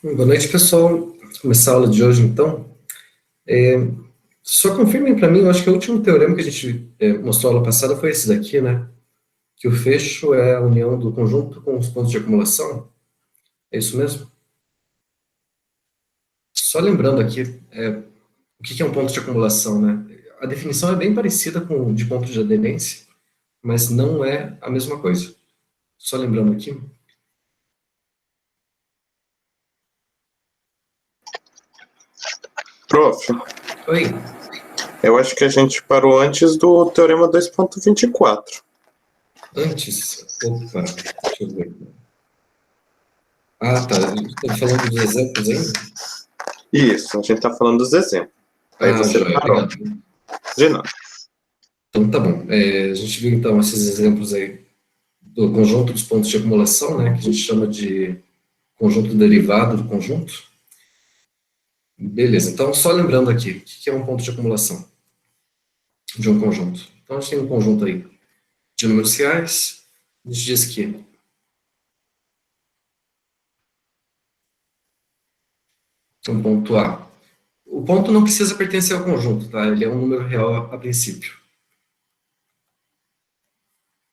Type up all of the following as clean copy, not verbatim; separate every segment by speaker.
Speaker 1: Boa noite, pessoal. Vamos começar a aula de hoje, então. É, Só confirmem para mim, eu acho que o último teorema que a gente mostrou aula passada foi esse daqui, né? Que o fecho é a união do conjunto com os pontos de acumulação. É isso mesmo? Só lembrando aqui, o que é um ponto de acumulação, né? A definição é bem parecida com de ponto de aderência, mas não é a mesma coisa. Só lembrando aqui.
Speaker 2: Prof,
Speaker 1: Oi,
Speaker 2: eu acho que a gente parou antes do Teorema 2.24.
Speaker 1: antes. Opa, deixa eu ver. Ah, tá. Estou falando dos exemplos ainda?
Speaker 2: Isso, a gente está falando dos exemplos. Aí
Speaker 1: Ah,
Speaker 2: você
Speaker 1: joia,
Speaker 2: parou.
Speaker 1: obrigado.
Speaker 2: De nada.
Speaker 1: Então, tá bom. A gente viu, então, esses exemplos aí do conjunto dos pontos de acumulação, né, que a gente chama de conjunto derivado do conjunto. Beleza, então, só lembrando aqui, o que é um ponto de acumulação de um conjunto? Então, a gente tem um conjunto aí de números reais, a gente diz que um ponto A. O ponto não precisa pertencer ao conjunto, tá? Ele é um número real a princípio.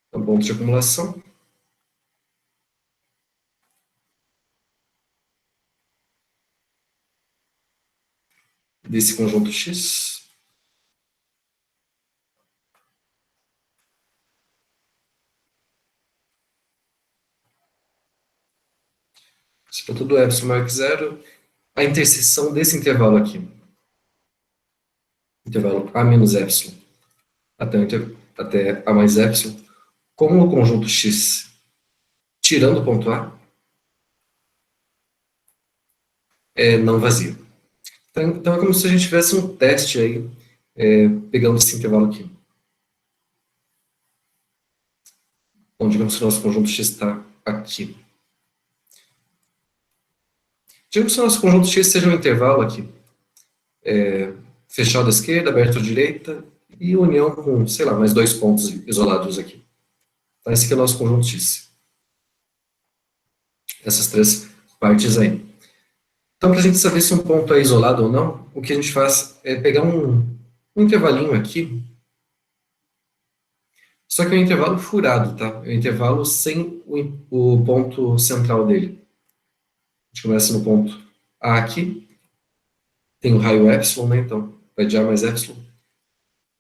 Speaker 1: Então, ponto de acumulação desse conjunto X. Se for tudo epsilon maior que zero, a interseção desse intervalo aqui, intervalo A menos epsilon, até A mais epsilon, como o conjunto X, tirando o ponto A, é não vazio. Então é como se a gente tivesse um teste aí, pegando esse intervalo aqui. Então, digamos que o nosso conjunto X está aqui. Digamos que o nosso conjunto X seja um intervalo aqui, fechado à esquerda, aberto à direita, e união com, sei lá, mais dois pontos isolados aqui. Então, esse aqui é o nosso conjunto X. Essas três partes aí. Então, para a gente saber se um ponto é isolado ou não, o que a gente faz é pegar um intervalinho aqui, só que é um intervalo furado, tá? É um intervalo sem o ponto central dele. A gente começa no ponto A aqui, tem o raio epsilon, né? Então, vai de A mais epsilon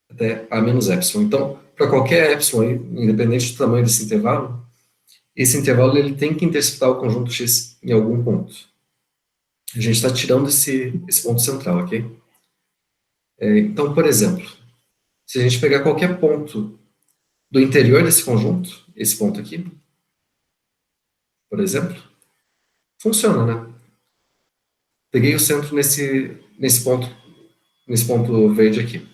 Speaker 1: até A menos epsilon. Então, para qualquer epsilon, aí, independente do tamanho desse intervalo, esse intervalo ele tem que interceptar o conjunto X em algum ponto. A gente está tirando esse ponto central, ok? Então, por exemplo, se a gente pegar qualquer ponto do interior desse conjunto, esse ponto aqui, por exemplo, funciona, né? Peguei o centro nesse ponto verde aqui.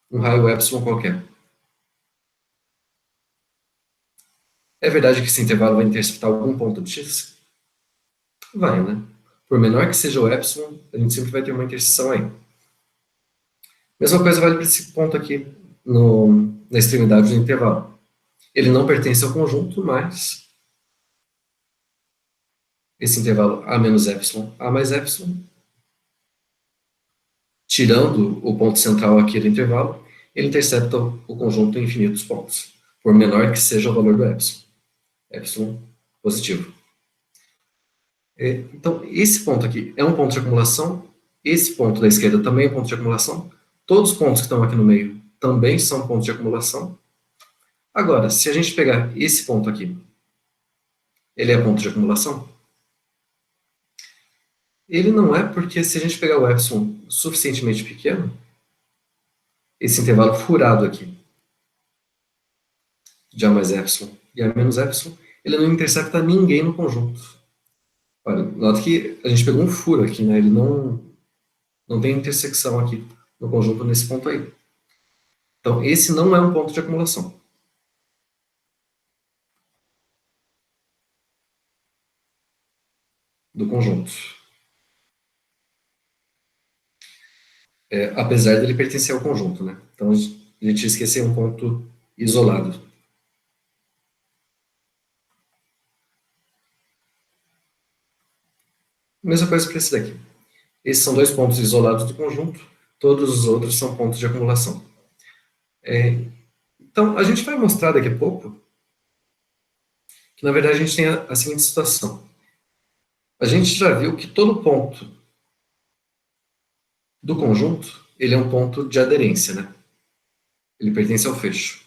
Speaker 1: Um raio epsilon qualquer. É verdade que esse intervalo vai interceptar algum ponto de x? Vai, né? Por menor que seja o epsilon, a gente sempre vai ter uma interseção aí. Mesma coisa vale para esse ponto aqui, na extremidade do intervalo. Ele não pertence ao conjunto, mas esse intervalo A menos epsilon, A mais epsilon, tirando o ponto central aqui do intervalo, ele intercepta o conjunto em infinitos pontos, por menor que seja o valor do epsilon. Epsilon positivo. Então, esse ponto aqui é um ponto de acumulação, esse ponto da esquerda também é um ponto de acumulação, todos os pontos que estão aqui no meio também são pontos de acumulação. Agora, se a gente pegar esse ponto aqui, ele é ponto de acumulação? Ele não é, porque se a gente pegar o epsilon suficientemente pequeno, esse intervalo furado aqui, de A mais epsilon e A menos epsilon, ele não intercepta ninguém no conjunto. Olha, nota que a gente pegou um furo aqui, né? Ele não tem intersecção aqui no conjunto nesse ponto aí. Então, esse não é um ponto de acumulação do conjunto. Apesar dele pertencer ao conjunto, né? Então, a gente esqueceu um ponto isolado. Mesma coisa para esse daqui. Esses são dois pontos isolados do conjunto, todos os outros são pontos de acumulação. Então, a gente vai mostrar daqui a pouco que, na verdade, a gente tem a seguinte situação. A gente já viu que todo ponto do conjunto, ele é um ponto de aderência, né? Ele pertence ao fecho.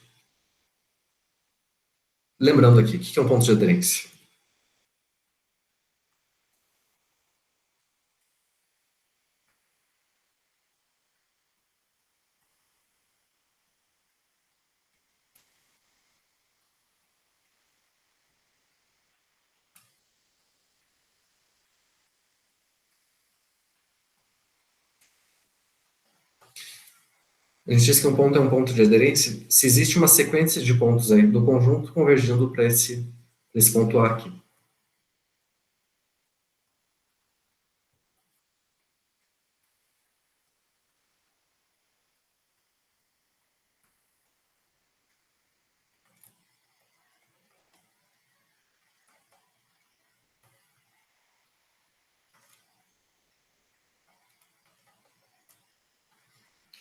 Speaker 1: Lembrando aqui, o que é um ponto de aderência? A gente diz que um ponto é um ponto de aderência se existe uma sequência de pontos aí do conjunto convergindo para esse ponto A aqui.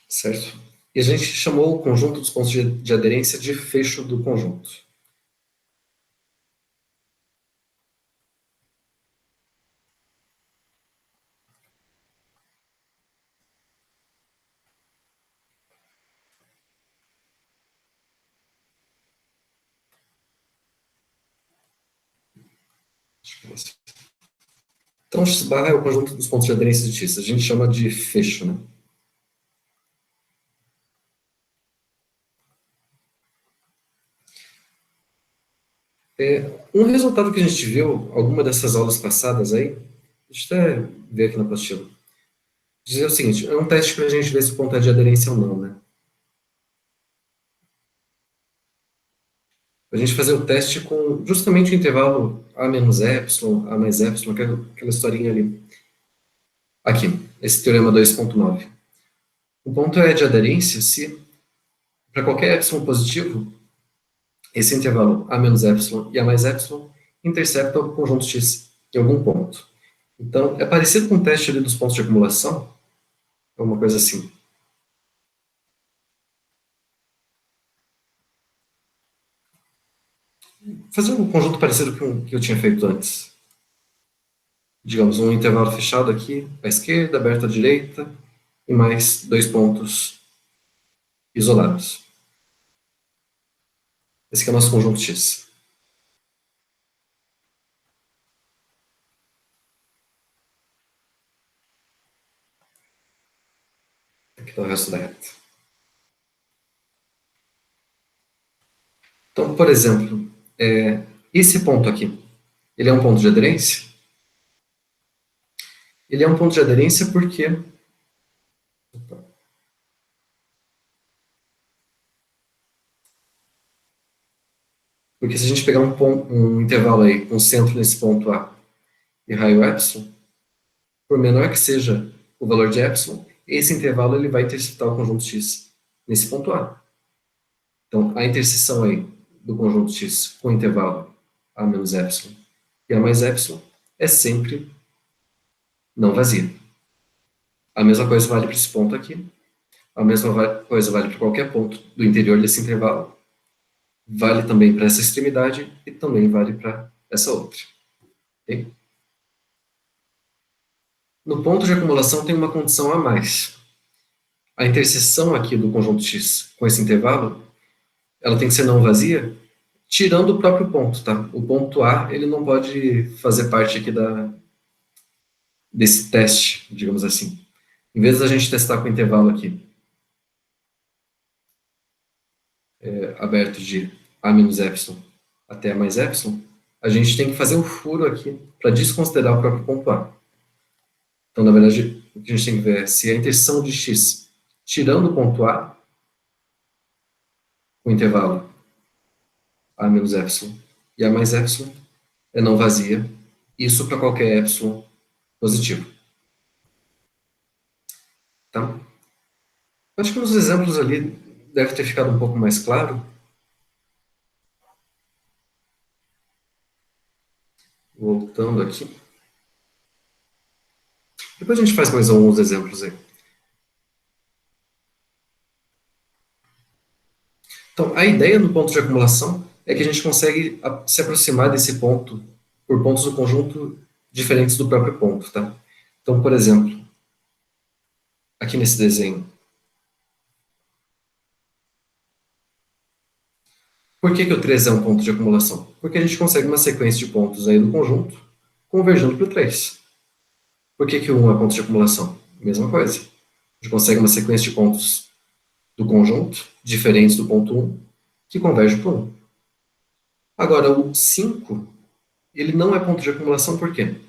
Speaker 1: Certo? E a gente chamou o conjunto dos pontos de aderência de fecho do conjunto. Então, x barra é o conjunto dos pontos de aderência de x. A gente chama de fecho, né? Um resultado que a gente viu, alguma dessas aulas passadas aí, deixa eu até ver aqui na apostila, dizer o seguinte, é um teste para a gente ver se o ponto é de aderência ou não, né? A gente fazer o teste com justamente o intervalo A menos epsilon, A mais epsilon, aquela historinha ali. Aqui, esse teorema 2.9. O ponto é de aderência se, para qualquer epsilon positivo, esse intervalo A menos epsilon e A mais epsilon intercepta o conjunto X em algum ponto. Então, é parecido com o teste ali dos pontos de acumulação, é uma coisa assim. Fazer um conjunto parecido com o que eu tinha feito antes. Digamos, um intervalo fechado aqui à esquerda, aberto à direita, e mais dois pontos isolados. Esse aqui é o nosso conjunto X. Aqui está o resto da reta. Então, por exemplo, esse ponto aqui, ele é um ponto de aderência? Ele é um ponto de aderência porque... Porque se a gente pegar um intervalo aí, um centro nesse ponto A e raio epsilon, por menor que seja o valor de epsilon, esse intervalo ele vai interceptar o conjunto X nesse ponto A. Então, a interseção aí do conjunto X com o intervalo A menos epsilon e A mais epsilon é sempre não vazia. A mesma coisa vale para esse ponto aqui. A mesma coisa vale para qualquer ponto do interior desse intervalo. Vale também para essa extremidade e também vale para essa outra. Okay? No ponto de acumulação tem uma condição a mais. A interseção aqui do conjunto X com esse intervalo, ela tem que ser não vazia, tirando o próprio ponto, tá? O ponto A, ele não pode fazer parte aqui desse teste, digamos assim. Em vez da gente testar com o intervalo aqui, aberto de A menos epsilon até A mais epsilon, a gente tem que fazer o furo aqui para desconsiderar o próprio ponto A. Então, na verdade, o que a gente tem que ver é se a interseção de x, tirando o ponto A, o intervalo A menos epsilon e A mais epsilon, é não vazia, isso para qualquer epsilon positivo. Tá? Acho que nos exemplos ali deve ter ficado um pouco mais claro. Voltando aqui. Depois a gente faz mais alguns exemplos aí. Então, a ideia do ponto de acumulação é que a gente consegue se aproximar desse ponto por pontos do conjunto diferentes do próprio ponto, tá? Então, por exemplo, aqui nesse desenho, por que que o 3 é um ponto de acumulação? Porque a gente consegue uma sequência de pontos aí do conjunto convergindo para o 3. Por que que o 1 é ponto de acumulação? Mesma coisa. A gente consegue uma sequência de pontos do conjunto diferentes do ponto 1 que converge para o 1. Agora, o 5, ele não é ponto de acumulação por quê?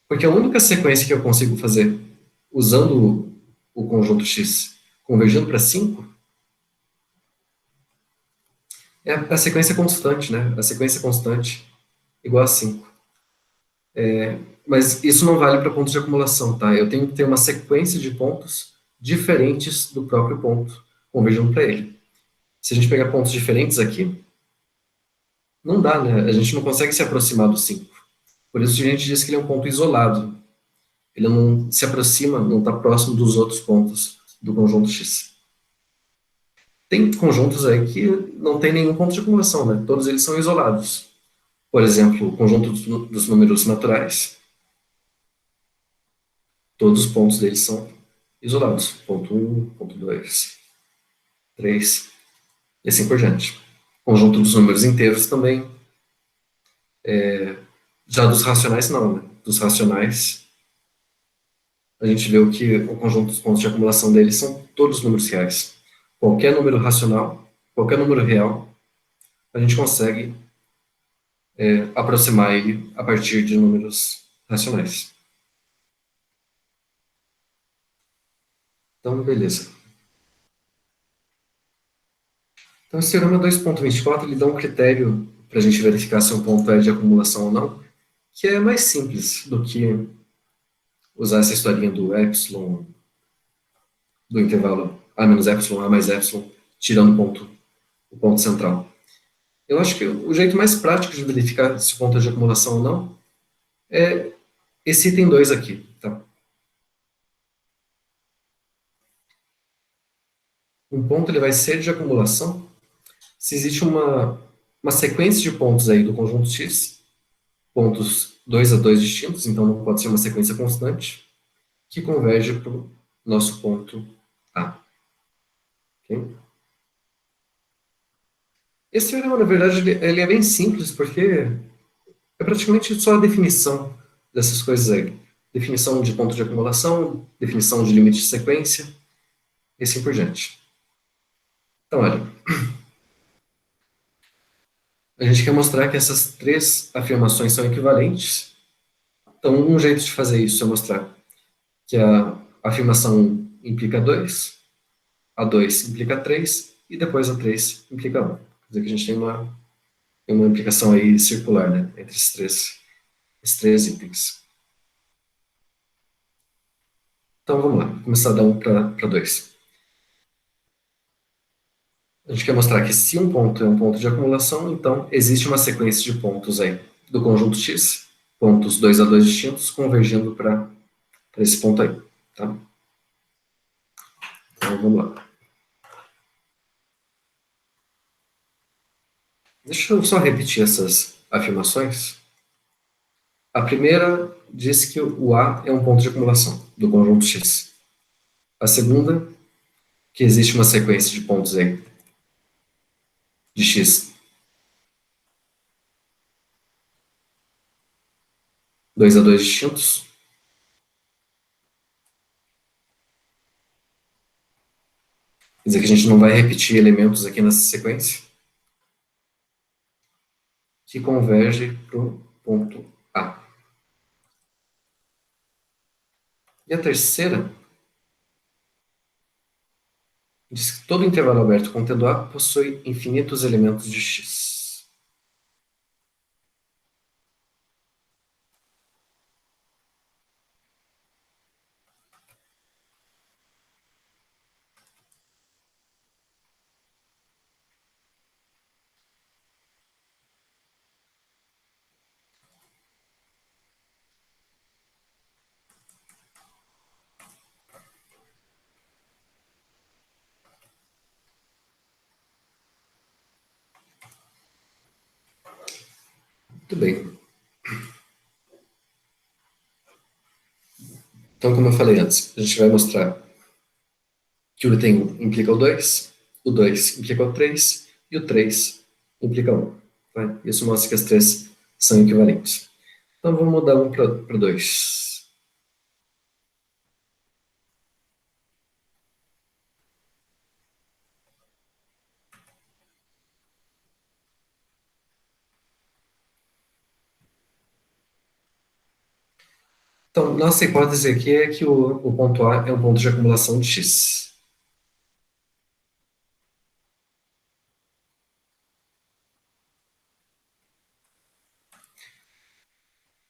Speaker 1: Porque a única sequência que eu consigo fazer usando o conjunto X convergindo para 5 é a sequência constante, né? A sequência constante igual a 5. Mas isso não vale para pontos de acumulação, tá? Eu tenho que ter uma sequência de pontos diferentes do próprio ponto, convergindo para ele. Se a gente pegar pontos diferentes aqui, não dá, né? A gente não consegue se aproximar do 5. Por isso a gente diz que ele é um ponto isolado. Ele não se aproxima, não está próximo dos outros pontos do conjunto X. Tem conjuntos aí que não tem nenhum ponto de acumulação, né? Todos eles são isolados. Por exemplo, o conjunto dos números naturais. Todos os pontos deles são isolados. Ponto 1, ponto 2, 3, e assim por diante. Conjunto dos números inteiros também. Já dos racionais, não, né? Dos racionais, a gente vê o conjunto dos pontos de acumulação deles são todos números reais. Qualquer número racional, qualquer número real, a gente consegue aproximar ele a partir de números racionais. Então, beleza. Então, esse teorema 2.24 ele dá um critério para a gente verificar se um ponto é de acumulação ou não, que é mais simples do que usar essa historinha do epsilon, do intervalo a menos epsilon, a mais epsilon, tirando o ponto central. Eu acho que o jeito mais prático de verificar se o ponto é de acumulação ou não é esse item 2 aqui. Tá? Um ponto ele vai ser de acumulação se existe uma sequência de pontos aí do conjunto X, pontos 2 a 2 distintos, então não pode ser uma sequência constante, que converge para o nosso ponto A. Okay? Esse teorema, na verdade, ele é bem simples, porque é praticamente só a definição dessas coisas aí. Definição de ponto de acumulação, definição de limite de sequência, e assim por diante. Então, olha, a gente quer mostrar que essas três afirmações são equivalentes. Então, um jeito de fazer isso é mostrar que a afirmação 1 implica 2, a 2 implica 3, e depois a 3 implica 1. Quer dizer que a gente tem uma implicação aí circular, né, entre esses três itens. Então, vamos lá, vou começar a dar 1 para 2. A gente quer mostrar que se um ponto é um ponto de acumulação, então existe uma sequência de pontos aí do conjunto X, pontos 2 a 2 distintos, convergindo para esse ponto aí. Tá? Então, vamos lá. Deixa eu só repetir essas afirmações. A primeira diz que o A é um ponto de acumulação do conjunto X. A segunda, que existe uma sequência de pontos aí de X 2 a 2 distintos. Quer dizer que a gente não vai repetir elementos aqui nessa sequência, que converge para o ponto A. E a terceira diz que todo intervalo aberto contendo A possui infinitos elementos de X. Muito bem. Então, como eu falei antes, a gente vai mostrar que o item 1 implica o 2 implica o 3 e o 3 implica o 1. Tá? Isso mostra que as três são equivalentes. Então, vamos mudar 1 para 2. Então, nossa hipótese aqui é que o ponto A é um ponto de acumulação de x.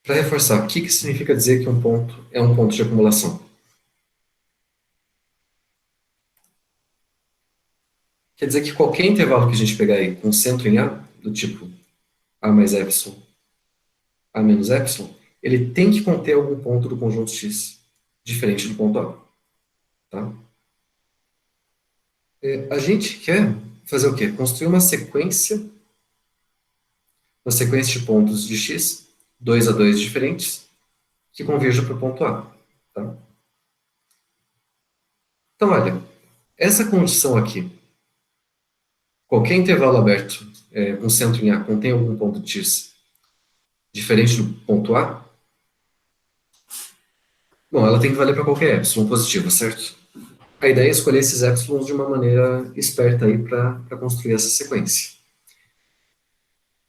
Speaker 1: Para reforçar, o que significa dizer que um ponto é um ponto de acumulação? Quer dizer que qualquer intervalo que a gente pegar aí com centro em A, do tipo A mais epsilon, A menos epsilon, ele tem que conter algum ponto do conjunto X, diferente do ponto A. Tá? A gente quer fazer o quê? Construir uma sequência de pontos de X, 2 a 2 diferentes, que converjam para o ponto A. Tá? Então, olha, essa condição aqui, qualquer intervalo aberto com centro em A contém algum ponto de X diferente do ponto A, bom, ela tem que valer para qualquer epsilon positivo, certo? A ideia é escolher esses epsilons de uma maneira esperta aí para construir essa sequência.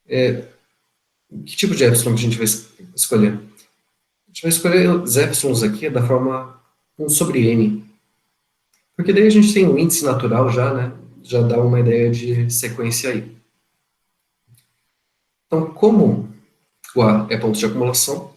Speaker 1: Que tipo de epsilon que a gente vai escolher? A gente vai escolher os epsilons aqui da forma 1 sobre n, porque daí a gente tem um índice natural já, né? Já dá uma ideia de sequência aí. Então, como o A é ponto de acumulação,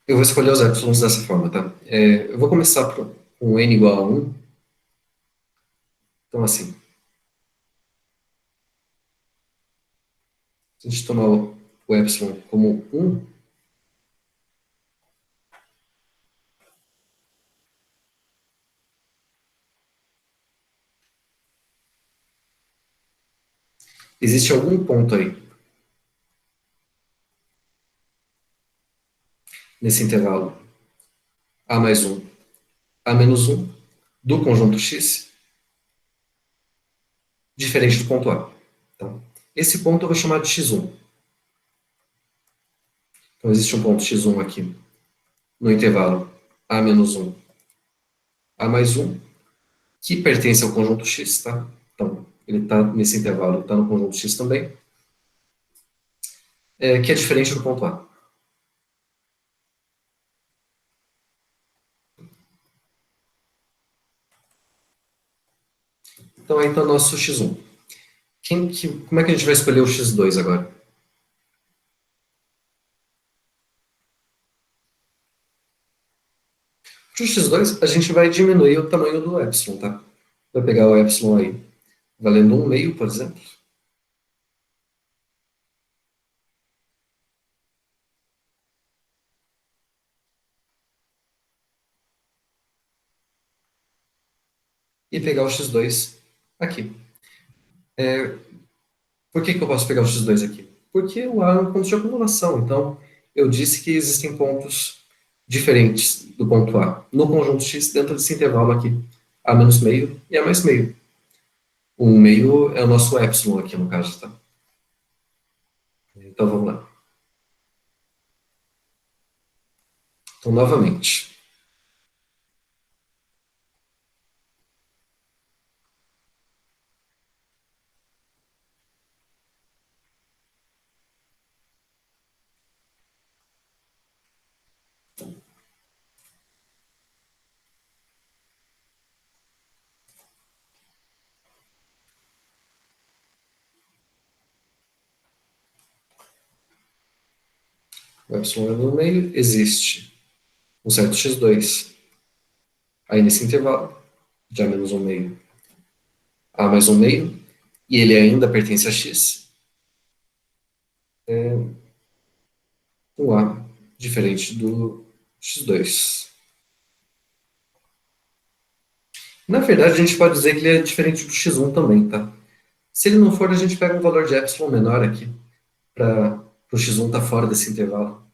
Speaker 1: eu vou escolher os epsilons dessa forma, tá? Eu vou começar com n igual a 1. Então, assim, se a gente tomar o epsilon como 1, existe algum ponto aí, nesse intervalo A mais 1, A menos 1, do conjunto X, diferente do ponto A. Tá? Esse ponto eu vou chamar de x1. Então, existe um ponto x1 aqui no intervalo A menos 1, A mais 1, que pertence ao conjunto X, tá? Então, ele está nesse intervalo, está no conjunto X também, que é diferente do ponto A. Então, aí está o nosso x1. Como é que a gente vai escolher o x2 agora? Para o x2, a gente vai diminuir o tamanho do epsilon, tá? Vai pegar o epsilon aí, valendo 1,5, por exemplo. E pegar o x2 aqui. Por que eu posso pegar o x2 aqui? Porque o A é um ponto de acumulação. Então, eu disse que existem pontos diferentes do ponto A no conjunto X dentro desse intervalo aqui. A menos meio e A mais meio. O meio é o nosso epsilon aqui, no caso, tá? Então, vamos lá. Então, novamente. O epsilon é no meio, existe um certo x2 aí nesse intervalo, de A menos 1 meio, A mais 1 meio, e ele ainda pertence a x. o A diferente do x2. Na verdade, a gente pode dizer que ele é diferente do x1 também, tá? Se ele não for, a gente pega um valor de epsilon menor aqui, para o x1 estar fora desse intervalo.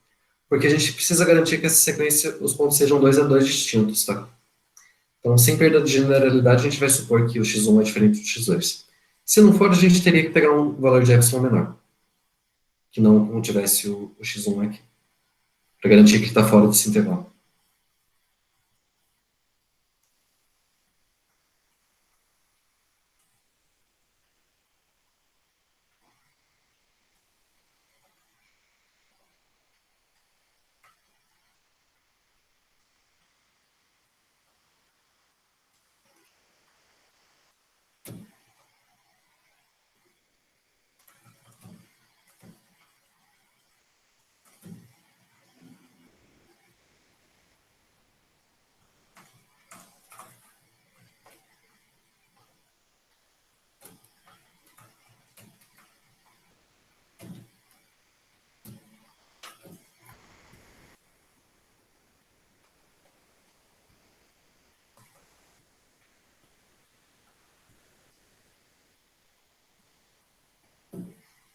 Speaker 1: Porque a gente precisa garantir que essa sequência, os pontos sejam 2 a 2 distintos, tá? Então, sem perda de generalidade, a gente vai supor que o x1 é diferente do x2. Se não for, a gente teria que pegar um valor de epsilon menor, que não contivesse o x1 aqui, para garantir que está fora desse intervalo.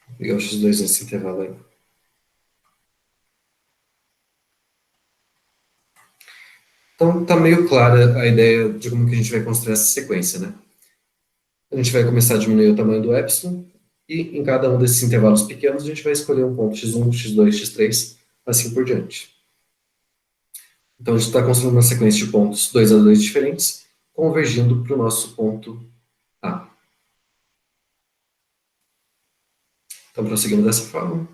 Speaker 1: Vou pegar o x2 nesse intervalo aí. Então, está meio clara a ideia de como que a gente vai construir essa sequência, né? A gente vai começar a diminuir o tamanho do epsilon, e em cada um desses intervalos pequenos, a gente vai escolher um ponto x1, x2, x3, assim por diante. Então, a gente está construindo uma sequência de pontos 2 a 2 diferentes, convergindo para o nosso ponto A. Então, prosseguindo dessa forma.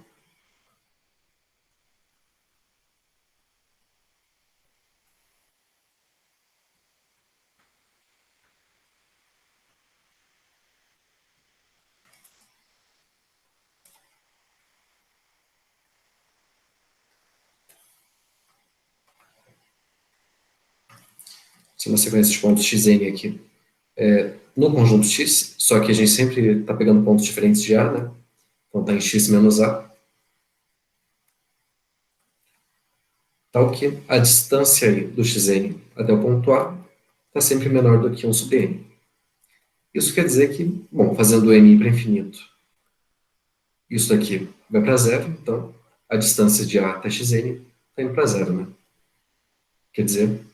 Speaker 1: Essa é uma sequência de pontos xn aqui. No conjunto x, só que a gente sempre está pegando pontos diferentes de A, né? Então, está em x menos A. Tal que a distância aí do xn até o ponto A está sempre menor do que 1 sobre n. Isso quer dizer que, bom, fazendo n para infinito, isso daqui vai para zero, então a distância de A até xn está indo para zero, né? Quer dizer,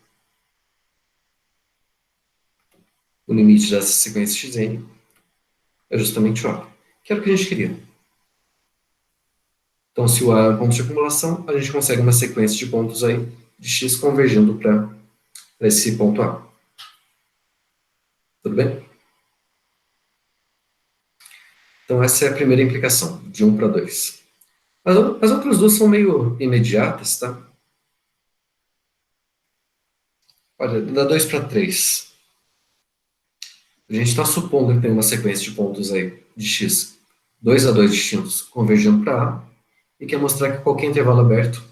Speaker 1: o limite dessa sequência xn é justamente o A, que era o que a gente queria. Então, se o A é um ponto de acumulação, a gente consegue uma sequência de pontos aí de x convergindo para esse ponto A. Tudo bem? Então, essa é a primeira implicação, de 1 para 2. As outras duas são meio imediatas, tá? Olha, da 2 para 3. A gente está supondo que tem uma sequência de pontos aí de x 2 a 2 distintos convergindo para A e quer mostrar que qualquer intervalo aberto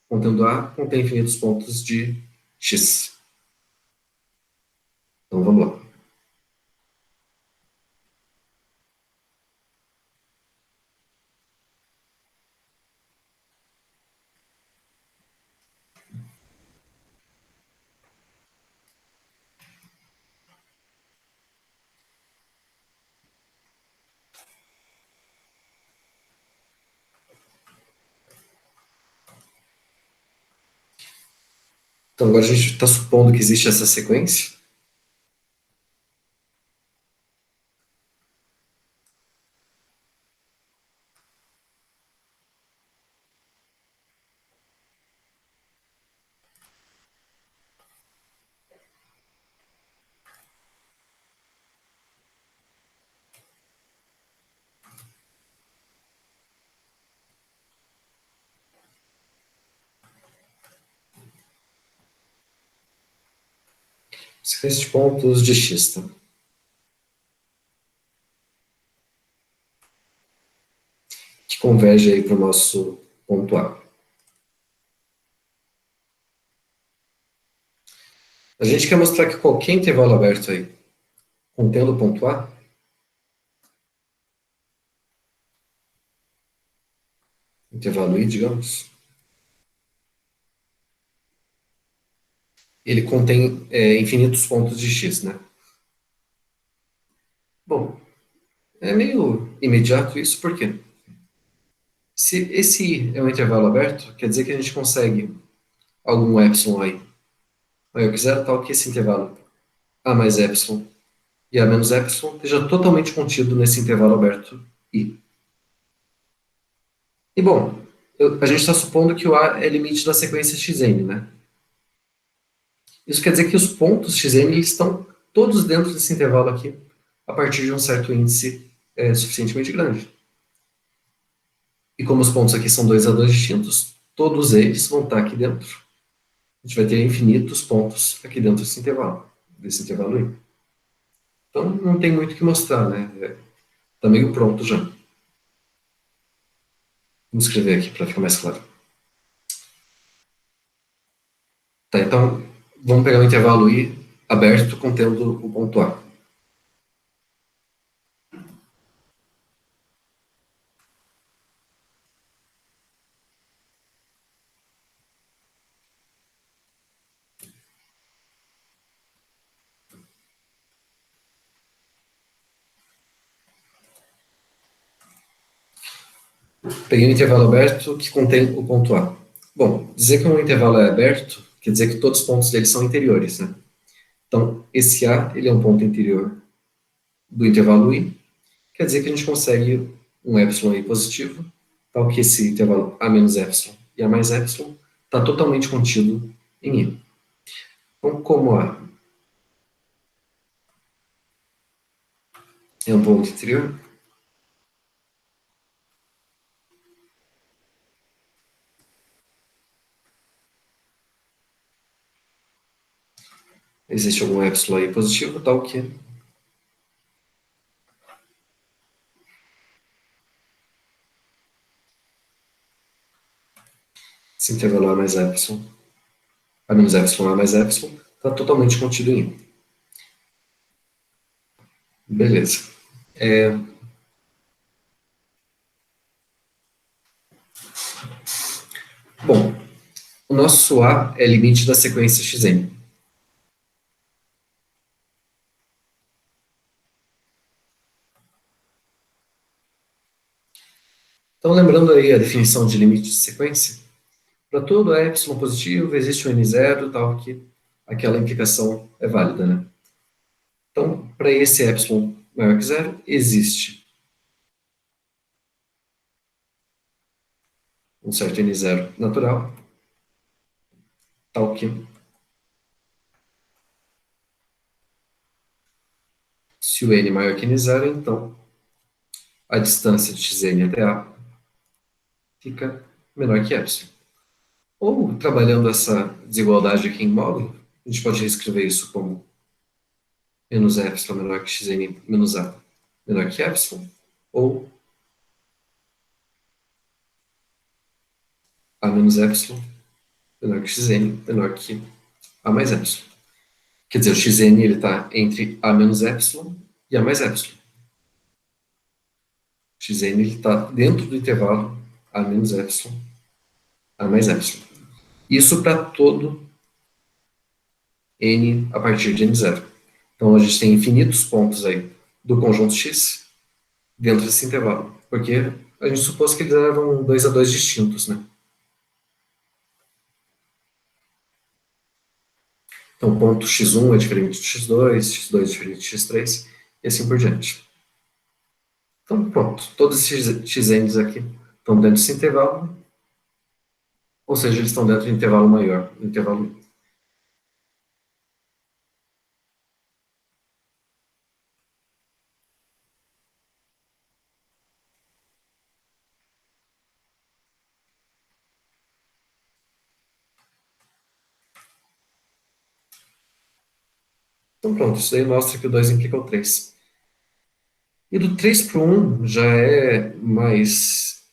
Speaker 1: contendo A contém infinitos pontos de x. Então vamos lá. Então agora a gente está supondo que existe essa sequência. Sequência de pontos de x, tá? Que converge aí para o nosso ponto A. A gente quer mostrar que qualquer intervalo aberto aí, contendo o ponto A, intervalo I, digamos, ele contém infinitos pontos de x, né? Bom, é meio imediato isso, por quê? Se esse i é um intervalo aberto, quer dizer que a gente consegue algum epsilon aí maior que zero, tal que esse intervalo a mais epsilon e a menos epsilon esteja totalmente contido nesse intervalo aberto i. E bom, a gente está supondo que o a é limite da sequência xn, né? Isso quer dizer que os pontos xn eles estão todos dentro desse intervalo aqui, a partir de um certo índice suficientemente grande. E como os pontos aqui são 2 a 2 distintos, todos eles vão estar aqui dentro. A gente vai ter infinitos pontos aqui dentro desse intervalo I. Então não tem muito o que mostrar, né? Está meio pronto já. Vamos escrever aqui para ficar mais claro. Tá, então vamos pegar o intervalo I aberto contendo o ponto A. Peguei um intervalo aberto que contém o ponto A. Bom, dizer que um intervalo é aberto quer dizer que todos os pontos dele são interiores, né? Então, esse A ele é um ponto interior do intervalo I, quer dizer que a gente consegue um epsilon I positivo, tal que esse intervalo A menos epsilon e A mais epsilon está totalmente contido em I. Então, como A é um ponto interior, existe algum epsilon I positivo, tal que esse intervalo A mais epsilon, A menos epsilon, A mais epsilon, está totalmente contido em I. Beleza. Bom, o nosso A é limite da sequência Xn. Então, lembrando aí a definição de limite de sequência, para todo epsilon positivo existe um n0, tal que aquela implicação é válida, né? Então, para esse epsilon maior que zero, existe um certo n0 natural, tal que se o n é maior que n0, então a distância de xn até a fica menor que epsilon. Ou, trabalhando essa desigualdade aqui em módulo, a gente pode reescrever isso como menos epsilon menor que xn menos a menor que epsilon, ou a menos epsilon menor que xn menor que a mais epsilon. Quer dizer, o xn está entre a menos epsilon e a mais epsilon. O xn está dentro do intervalo a menos epsilon, a mais epsilon. Isso para todo n a partir de n0. Então, a gente tem infinitos pontos aí do conjunto x dentro desse intervalo, porque a gente supôs que eles eram 2 a 2 distintos, né? Então, ponto x1 é diferente de x2, x2 é diferente de x3, e assim por diante. Então, pronto. Todos esses xn's aqui estão dentro desse intervalo, ou seja, eles estão dentro do intervalo maior, do intervalo I. Então, pronto. Isso aí mostra que o 2 implica o 3. E do 3 para o 1 já é mais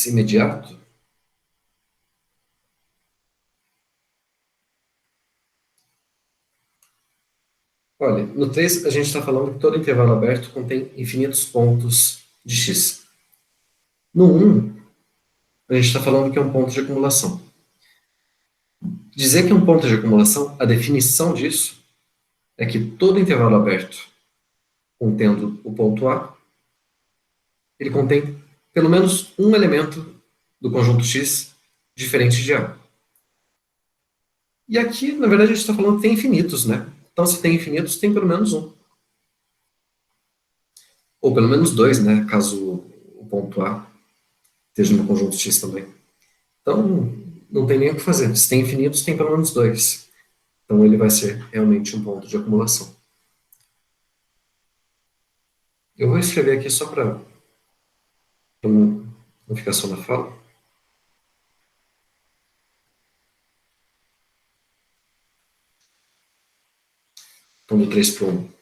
Speaker 1: imediato. Olha, no 3 a gente está falando que todo intervalo aberto contém infinitos pontos de x. No 1, a gente está falando que é um ponto de acumulação. dizer que um ponto de acumulação, a definição disso é que todo intervalo aberto contendo o ponto A, ele contém pelo menos um elemento do conjunto X diferente de A. E aqui, na verdade, a gente está falando que tem infinitos, né? Então, se tem infinitos, tem pelo menos um. Ou pelo menos dois, né? Caso o ponto A esteja no conjunto X também. Então, não tem nem o que fazer. Se tem infinitos, tem pelo menos dois. Então, ele vai ser realmente um ponto de acumulação. Eu vou escrever aqui só para não ficar só na fala. Então, do 3 para o 1.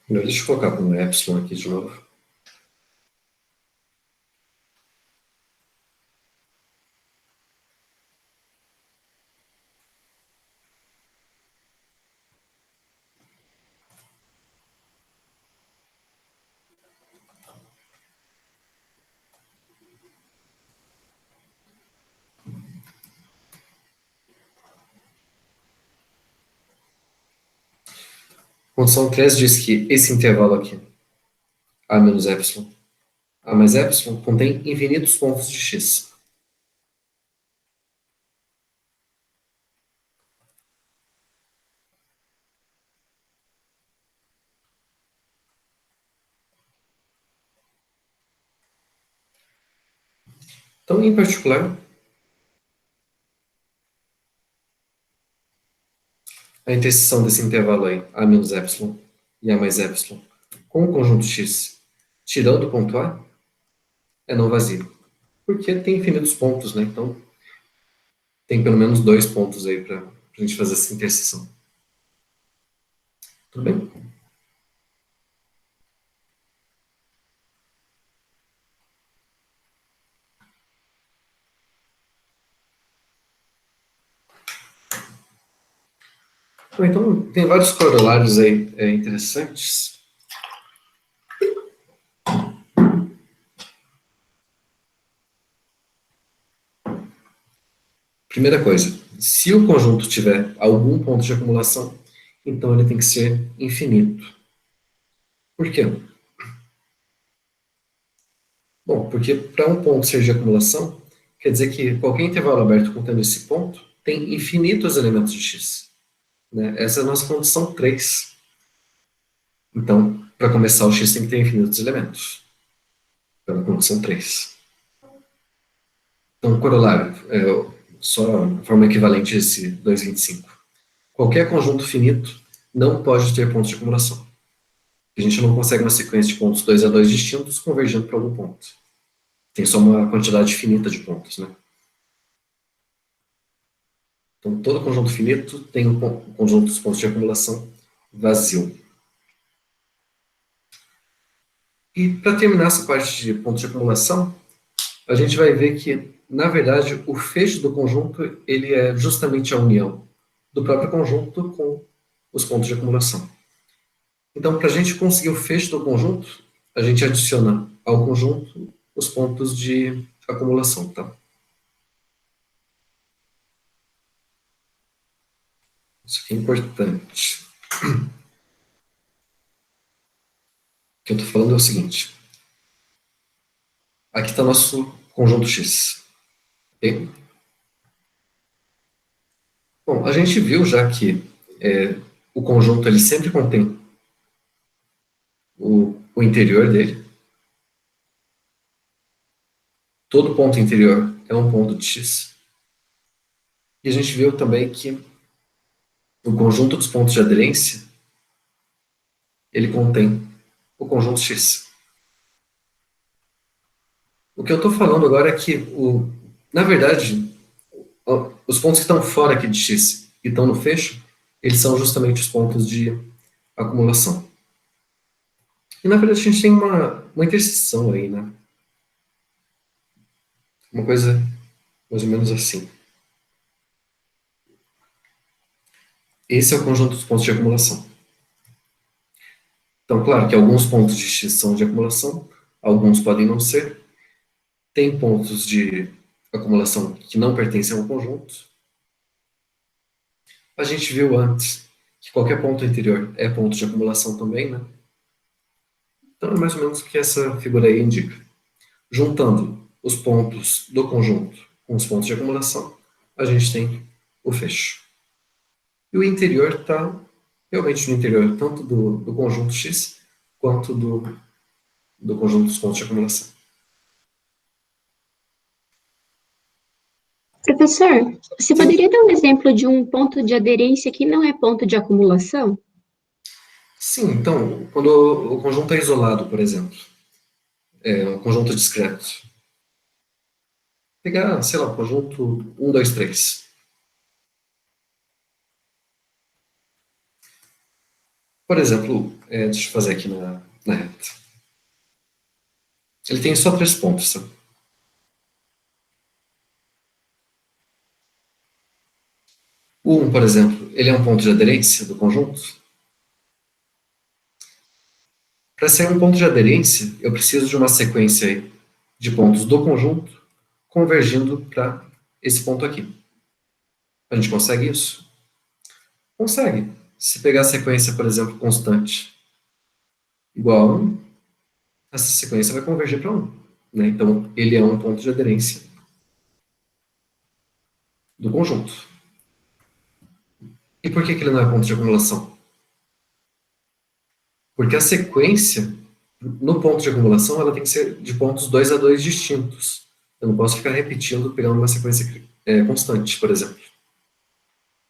Speaker 1: Deixa eu colocar como epsilon aqui de novo. Condição 3 diz que esse intervalo aqui, A menos epsilon, A mais epsilon, contém infinitos pontos de X. Então, em particular, a interseção desse intervalo aí, A menos epsilon e A mais epsilon, com o conjunto X, tirando o ponto A, é não vazio. Porque tem infinitos pontos, né? Então, tem pelo menos dois pontos aí para a gente fazer essa interseção. Tudo bem? Bom, então, tem vários corolários aí interessantes. Primeira coisa, se o conjunto tiver algum ponto de acumulação, então ele tem que ser infinito. Por quê? Bom, porque para um ponto ser de acumulação, quer dizer que qualquer intervalo aberto contendo esse ponto tem infinitos elementos de x. Né? Essa é a nossa condição 3. Então, para começar, o x tem que ter infinitos elementos. Pela condição 3. Então, corolário, só a forma equivalente a esse 2,25. Qualquer conjunto finito não pode ter pontos de acumulação. A gente não consegue uma sequência de pontos 2 a 2 distintos convergindo para algum ponto. Tem só uma quantidade finita de pontos, né? Então, todo conjunto finito tem um conjunto dos pontos de acumulação vazio. E para terminar essa parte de pontos de acumulação, a gente vai ver que, na verdade, o fecho do conjunto ele é justamente a união do próprio conjunto com os pontos de acumulação. Então, para a gente conseguir o fecho do conjunto, a gente adiciona ao conjunto os pontos de acumulação, tá? Isso aqui é importante. O que eu estou falando é o seguinte. Aqui está nosso conjunto X. Okay? Bom, a gente viu já que o conjunto ele sempre contém o interior dele. Todo ponto interior é um ponto de X. E a gente viu também que o conjunto dos pontos de aderência ele contém o conjunto X. O que eu estou falando agora é que, na verdade, os pontos que estão fora aqui de X e estão no fecho, eles são justamente os pontos de acumulação. E, na verdade, a gente tem uma interseção aí, né? Uma coisa mais ou menos assim. Esse é o conjunto dos pontos de acumulação. Então, claro que alguns pontos de X são de acumulação, alguns podem não ser. Tem pontos de acumulação que não pertencem ao conjunto. A gente viu antes que qualquer ponto interior é ponto de acumulação também, né? Então, é mais ou menos o que essa figura aí indica. Juntando os pontos do conjunto com os pontos de acumulação, a gente tem o fecho. E o interior está realmente no interior tanto do conjunto X quanto do conjunto dos pontos de acumulação.
Speaker 3: Professor, você
Speaker 1: Sim.
Speaker 3: poderia dar um exemplo de um ponto de aderência que não é ponto de acumulação?
Speaker 1: Sim, então, quando o conjunto é isolado, por exemplo, é um conjunto discreto. Pegar, sei lá, o conjunto 1, 2, 3. Por exemplo, deixa eu fazer aqui na reta. Ele tem só 3 pontos, tá? O 1, por exemplo, ele é um ponto de aderência do conjunto. Para ser um ponto de aderência, eu preciso de uma sequência aí de pontos do conjunto convergindo para esse ponto aqui. A gente consegue isso? Consegue. Se pegar a sequência, por exemplo, constante igual a 1, essa sequência vai convergir para 1. Né? Então, ele é um ponto de aderência do conjunto. E por que ele não é ponto de acumulação? Porque a sequência, no ponto de acumulação, ela tem que ser de pontos 2 a 2 distintos. Eu não posso ficar repetindo, pegando uma sequência constante, por exemplo.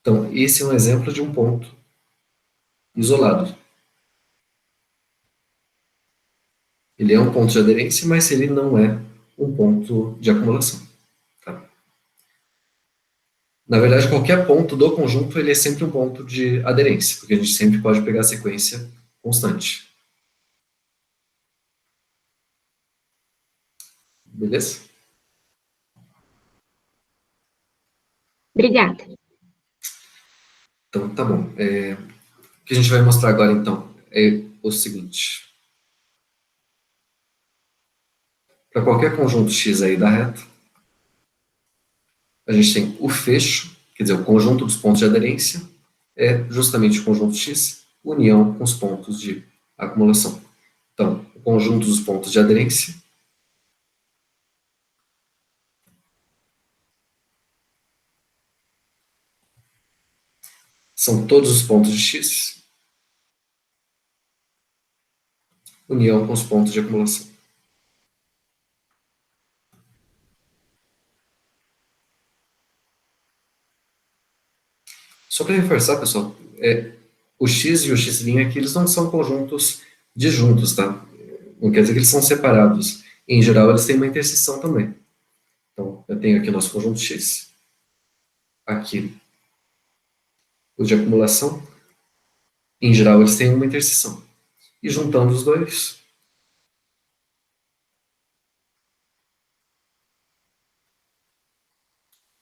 Speaker 1: Então, esse é um exemplo de um ponto isolado. Ele é um ponto de aderência, mas ele não é um ponto de acumulação. Tá? Na verdade, qualquer ponto do conjunto ele é sempre um ponto de aderência, porque a gente sempre pode pegar a sequência constante. Beleza?
Speaker 3: Obrigada.
Speaker 1: Então, tá bom. O que a gente vai mostrar agora, então, é o seguinte. Para qualquer conjunto X aí da reta, a gente tem o fecho, quer dizer, o conjunto dos pontos de aderência, é justamente o conjunto X, união com os pontos de acumulação. Então, o conjunto dos pontos de aderência são todos os pontos de X, união com os pontos de acumulação. Só para reforçar, pessoal, o X e o X' aqui, eles não são conjuntos disjuntos, tá? Não quer dizer que eles são separados. Em geral, eles têm uma interseção também. Então, eu tenho aqui o nosso conjunto X, aqui o de acumulação. Em geral, eles têm uma interseção. E juntando os dois,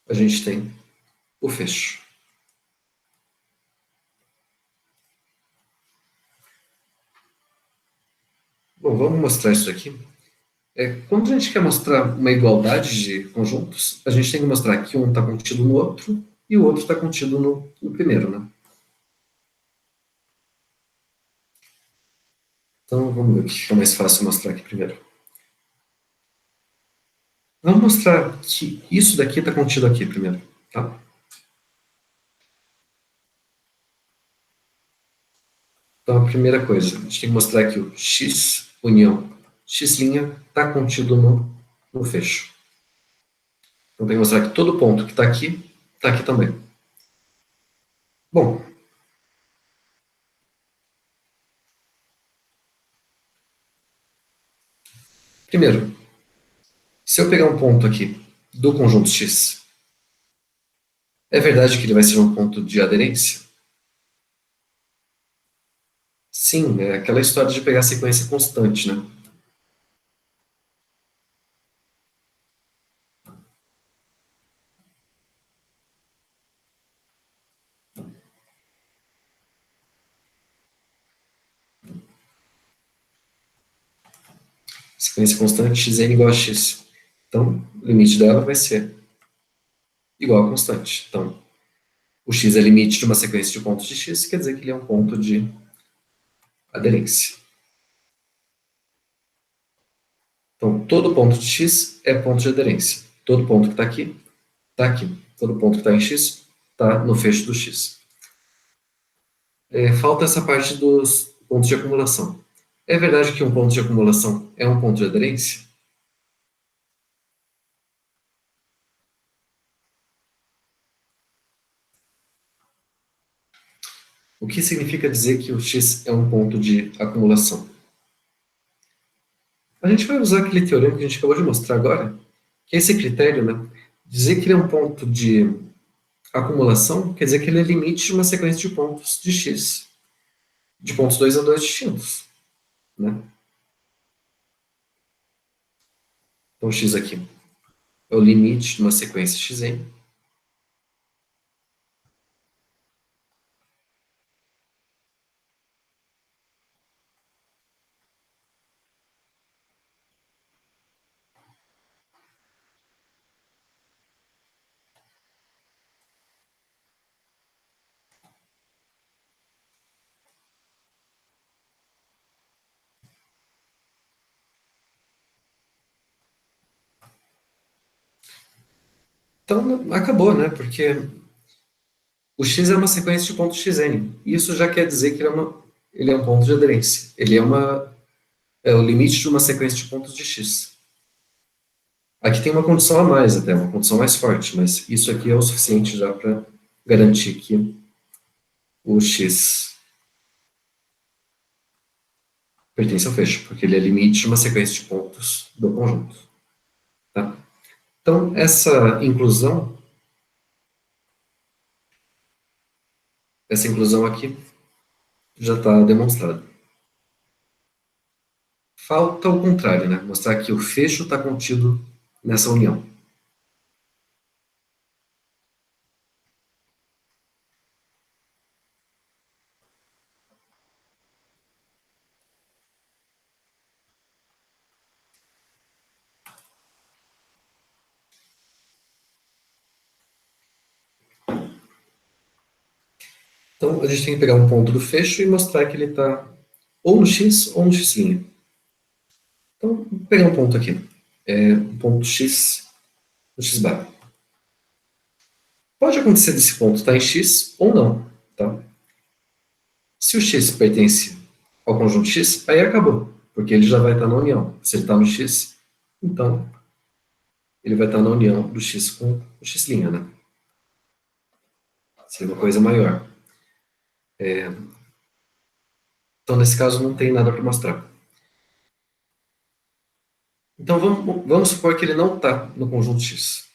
Speaker 1: a gente tem o fecho. Bom, vamos mostrar isso aqui. Quando a gente quer mostrar uma igualdade de conjuntos, a gente tem que mostrar que um está contido no outro e o outro está contido no primeiro, né? Então, vamos ver o que é mais fácil mostrar aqui primeiro. Vamos mostrar que isso daqui está contido aqui primeiro, tá? Então, a primeira coisa, a gente tem que mostrar que o x união x' está contido no fecho. Então, tem que mostrar que todo ponto que está aqui também. Bom, primeiro, se eu pegar um ponto aqui do conjunto X, é verdade que ele vai ser um ponto de aderência? Sim, é aquela história de pegar sequência constante, né? Sequência constante xn igual a x. Então, o limite dela vai ser igual a constante. Então, o x é limite de uma sequência de pontos de x, quer dizer que ele é um ponto de aderência. Então, todo ponto de x é ponto de aderência. Todo ponto que está aqui, está aqui. Todo ponto que está em x, está no fecho do x. Falta essa parte dos pontos de acumulação. É verdade que um ponto de acumulação é um ponto de aderência? O que significa dizer que o x é um ponto de acumulação? A gente vai usar aquele teorema que a gente acabou de mostrar agora, que é esse critério, né? Dizer que ele é um ponto de acumulação quer dizer que ele é limite de uma sequência de pontos de x, de pontos 2 a 2 distintos, né? Então, x aqui é o limite de uma sequência xn. Então, acabou, né? Porque o x é uma sequência de pontos xn. Isso já quer dizer que ele é um ponto de aderência. Ele é o limite de uma sequência de pontos de x. Aqui tem uma condição a mais até, uma condição mais forte, mas isso aqui é o suficiente já para garantir que o x pertence ao fecho, porque ele é limite de uma sequência de pontos do conjunto. Tá? Então, essa inclusão aqui já está demonstrada. Falta o contrário, né? Mostrar que o fecho está contido nessa união. Então, a gente tem que pegar um ponto do fecho e mostrar que ele está ou no x ou no x'. Então, vou pegar um ponto aqui. Um ponto x no x bar. Pode acontecer desse ponto estar em x ou não. Tá? Se o x pertence ao conjunto x, aí acabou, porque ele já vai estar na união. Se ele está no x, então ele vai estar na união do x com o x', né? Seria uma coisa maior. Então, nesse caso, não tem nada para mostrar. Então, vamos supor que ele não está no conjunto x.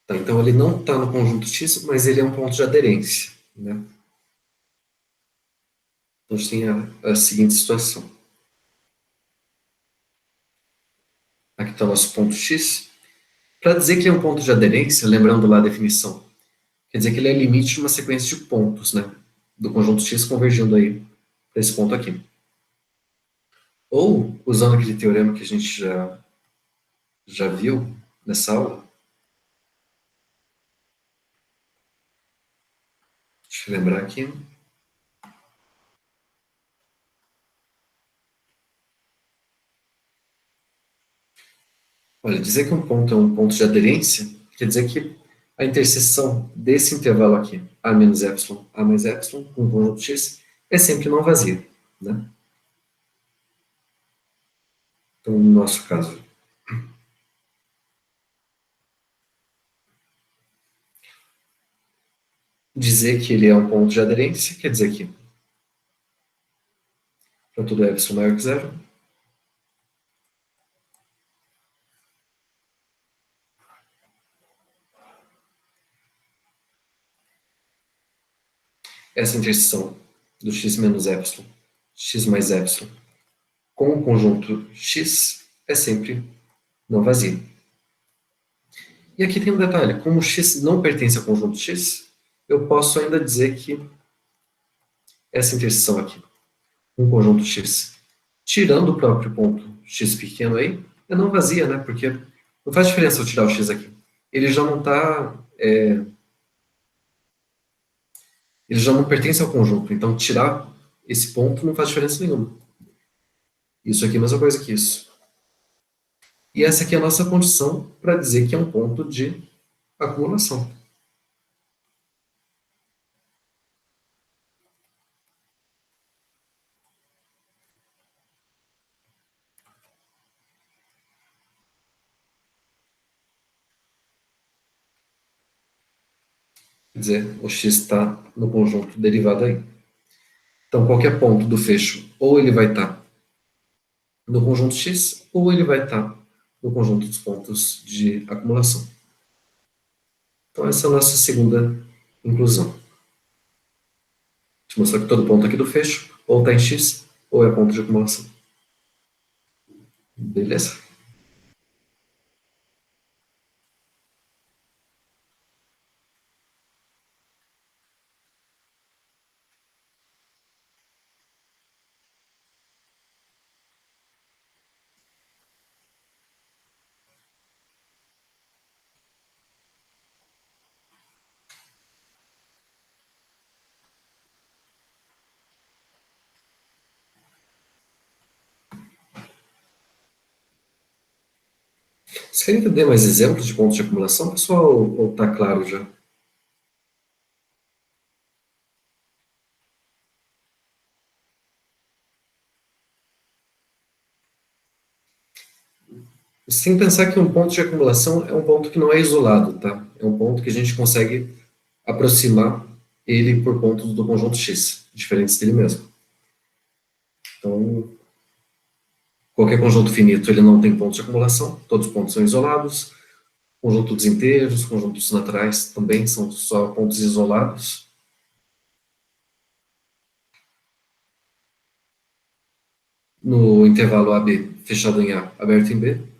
Speaker 1: Tá, então, ele não está no conjunto x, mas ele é um ponto de aderência. Né? Então, a gente tem a seguinte situação. Aqui está o nosso ponto x. Para dizer que ele é um ponto de aderência, lembrando lá a definição, quer dizer que ele é limite de uma sequência de pontos, né? Do conjunto x convergindo aí para esse ponto aqui. Ou, usando aquele teorema que a gente já viu nessa aula, deixa eu lembrar aqui. Olha, dizer que um ponto é um ponto de aderência quer dizer que a interseção desse intervalo aqui, a menos epsilon, a mais epsilon, com o conjunto x, é sempre não vazia. Né? Então, no nosso caso, dizer que ele é um ponto de aderência quer dizer que para todo epsilon maior que zero, essa interseção do x menos epsilon, x mais epsilon, com o conjunto x é sempre não vazia. E aqui tem um detalhe, como x não pertence ao conjunto x, eu posso ainda dizer que essa interseção aqui, com o conjunto x, tirando o próprio ponto x pequeno aí, é não vazia, né? Porque não faz diferença eu tirar o x aqui. Ele já não está... ele já não pertence ao conjunto, então tirar esse ponto não faz diferença nenhuma. Isso aqui é a mesma coisa que isso. E essa aqui é a nossa condição para dizer que é um ponto de acumulação. Quer dizer, o x está no conjunto derivado aí. Então, qualquer ponto do fecho, ou ele vai estar no conjunto x, ou ele vai estar no conjunto dos pontos de acumulação. Então, essa é a nossa segunda inclusão. Te mostrar que todo ponto aqui do fecho, ou está em x, ou é ponto de acumulação. Beleza? Vocês querem que eu dê mais exemplos de pontos de acumulação, pessoal, ou está claro já? Você tem que pensar que um ponto de acumulação é um ponto que não é isolado, tá? É um ponto que a gente consegue aproximar ele por pontos do conjunto X, diferentes dele mesmo. Então, qualquer conjunto finito ele não tem pontos de acumulação, todos os pontos são isolados. Conjunto dos inteiros, conjuntos naturais também são só pontos isolados. No intervalo AB fechado em A, aberto em B,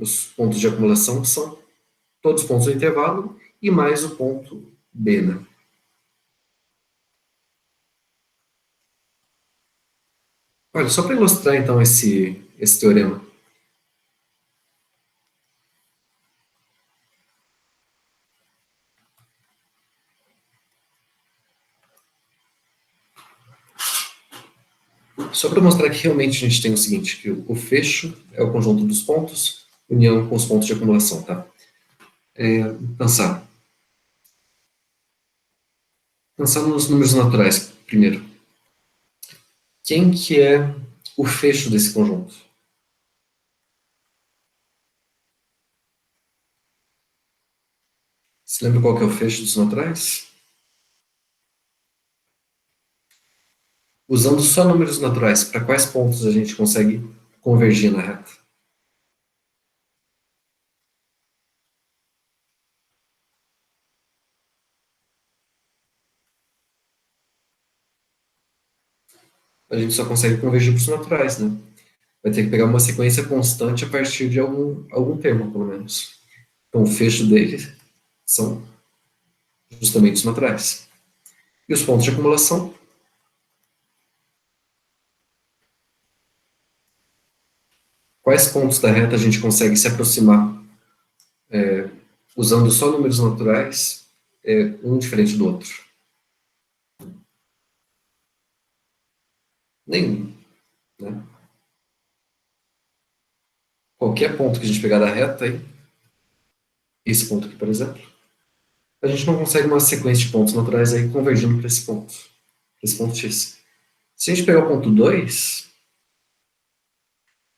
Speaker 1: os pontos de acumulação são todos os pontos do intervalo e mais o ponto B, né? Olha, só para ilustrar então esse teorema. Só para mostrar que realmente a gente tem o seguinte, que o fecho é o conjunto dos pontos, união com os pontos de acumulação, tá? Pensar nos números naturais primeiro. Quem que é o fecho desse conjunto? Você lembra qual que é o fecho dos naturais? Usando só números naturais, para quais pontos a gente consegue convergir na reta? A gente só consegue convergir para os naturais, né? Vai ter que pegar uma sequência constante a partir de algum termo, pelo menos. Então, o fecho dele são justamente os naturais. E os pontos de acumulação? Quais pontos da reta a gente consegue se aproximar usando só números naturais, um diferente do outro? Nenhum, né? Qualquer ponto que a gente pegar da reta, aí, esse ponto aqui, por exemplo, a gente não consegue uma sequência de pontos naturais aí convergindo para esse ponto x. Se a gente pegar o ponto 2,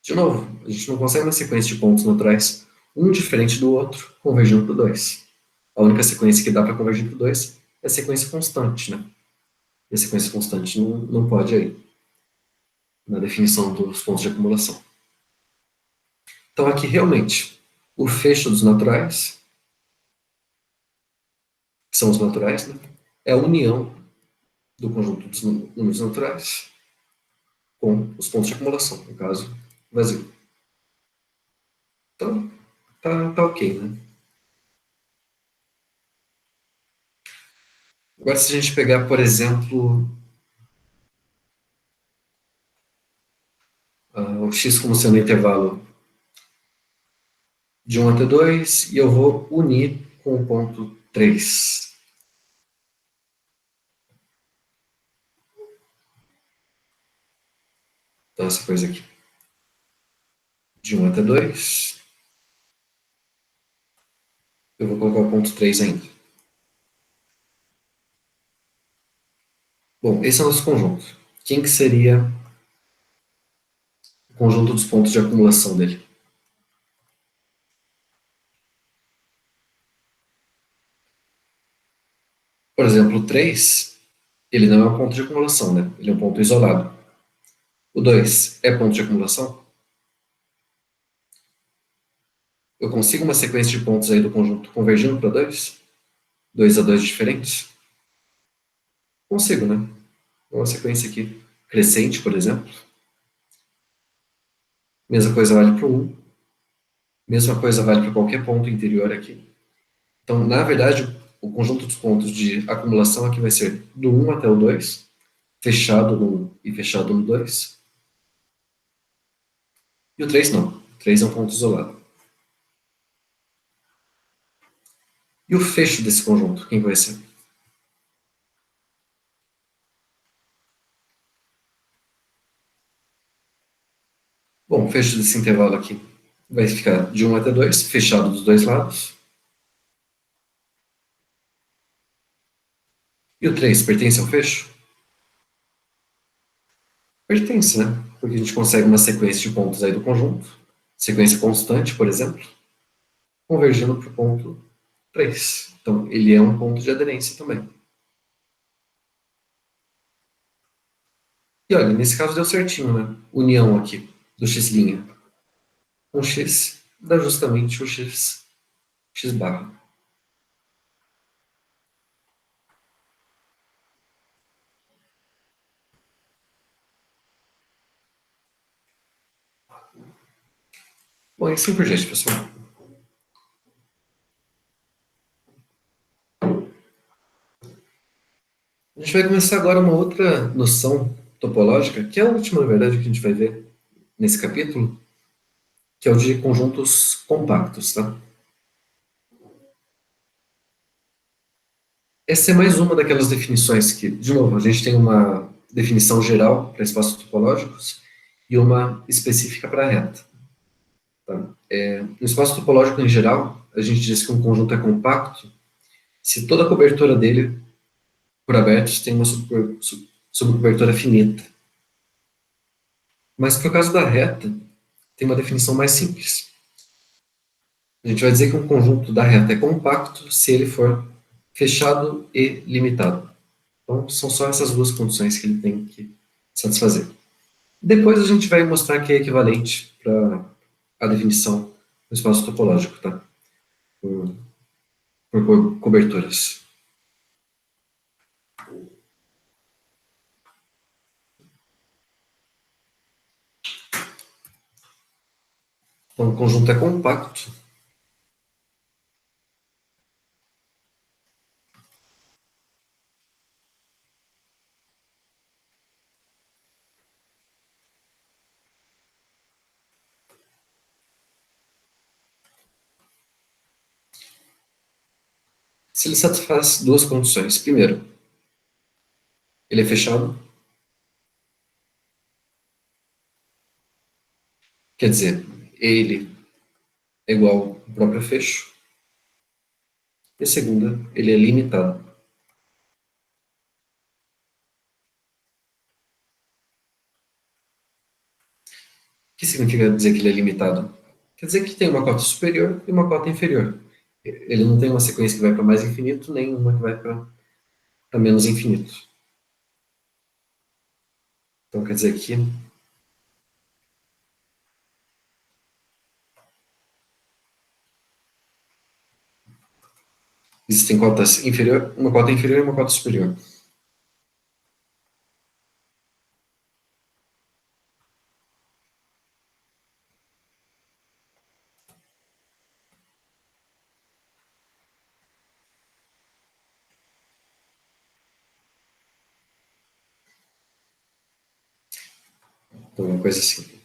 Speaker 1: de novo, a gente não consegue uma sequência de pontos naturais, um diferente do outro, convergindo para o 2. A única sequência que dá para convergir para o 2 é a sequência constante, né? E a sequência constante não pode aí, na definição dos pontos de acumulação. Então aqui realmente, o fecho dos naturais, que são os naturais, né, é a união do conjunto dos números naturais com os pontos de acumulação, no caso, vazio. Então, tá ok, né? Agora, se a gente pegar, por exemplo, o x como sendo intervalo de 1 até 2, e eu vou unir com o ponto 3. Então, essa coisa aqui. De 1 até 2, eu vou colocar o ponto 3 ainda. Bom, esse é o nosso conjunto. Quem que seria o conjunto dos pontos de acumulação dele? Por exemplo, o 3, ele não é um ponto de acumulação, né? Ele é um ponto isolado. O 2 é ponto de acumulação? Eu consigo uma sequência de pontos aí do conjunto convergindo para 2? 2 a 2 diferentes? Consigo, né? Uma sequência aqui crescente, por exemplo. Mesma coisa vale para o 1. Mesma coisa vale para qualquer ponto interior aqui. Então, na verdade, o conjunto dos pontos de acumulação aqui vai ser do 1 até o 2, fechado no 1 e fechado no 2. E o 3 não. O 3 é um ponto isolado. E o fecho desse conjunto, quem vai ser? Bom, o fecho desse intervalo aqui vai ficar de 1 até 2, fechado dos dois lados. E o 3 pertence ao fecho? Pertence, né? Porque a gente consegue uma sequência de pontos aí do conjunto, sequência constante, por exemplo, convergindo para o ponto 3. Então, ele é um ponto de aderência também. E olha, nesse caso deu certinho, né? União aqui do x' com x dá justamente o x barra. Bom, e assim por diante, pessoal. A gente vai começar agora uma outra noção topológica, que é a última, na verdade, que a gente vai ver nesse capítulo, que é o de conjuntos compactos, tá? Essa é mais uma daquelas definições que, de novo, a gente tem uma definição geral para espaços topológicos e uma específica para reta. Tá? No espaço topológico em geral, a gente diz que um conjunto é compacto se toda a cobertura dele por abertos tem uma subcobertura finita. Mas para o caso da reta, tem uma definição mais simples. A gente vai dizer que um conjunto da reta é compacto se ele for fechado e limitado. Então, são só essas duas condições que ele tem que satisfazer. Depois a gente vai mostrar que é equivalente para a definição do espaço topológico, tá? Por coberturas. Então, o conjunto é compacto se ele satisfaz duas condições. Primeiro, ele é fechado, quer dizer, ele é igual ao próprio fecho. E a segunda, ele é limitado. O que significa dizer que ele é limitado? Quer dizer que tem uma cota superior e uma cota inferior. Ele não tem uma sequência que vai para mais infinito, nem uma que vai para menos infinito. Então, quer dizer que existem cotas inferior, uma cota inferior e uma cota superior. alguma coisa assim.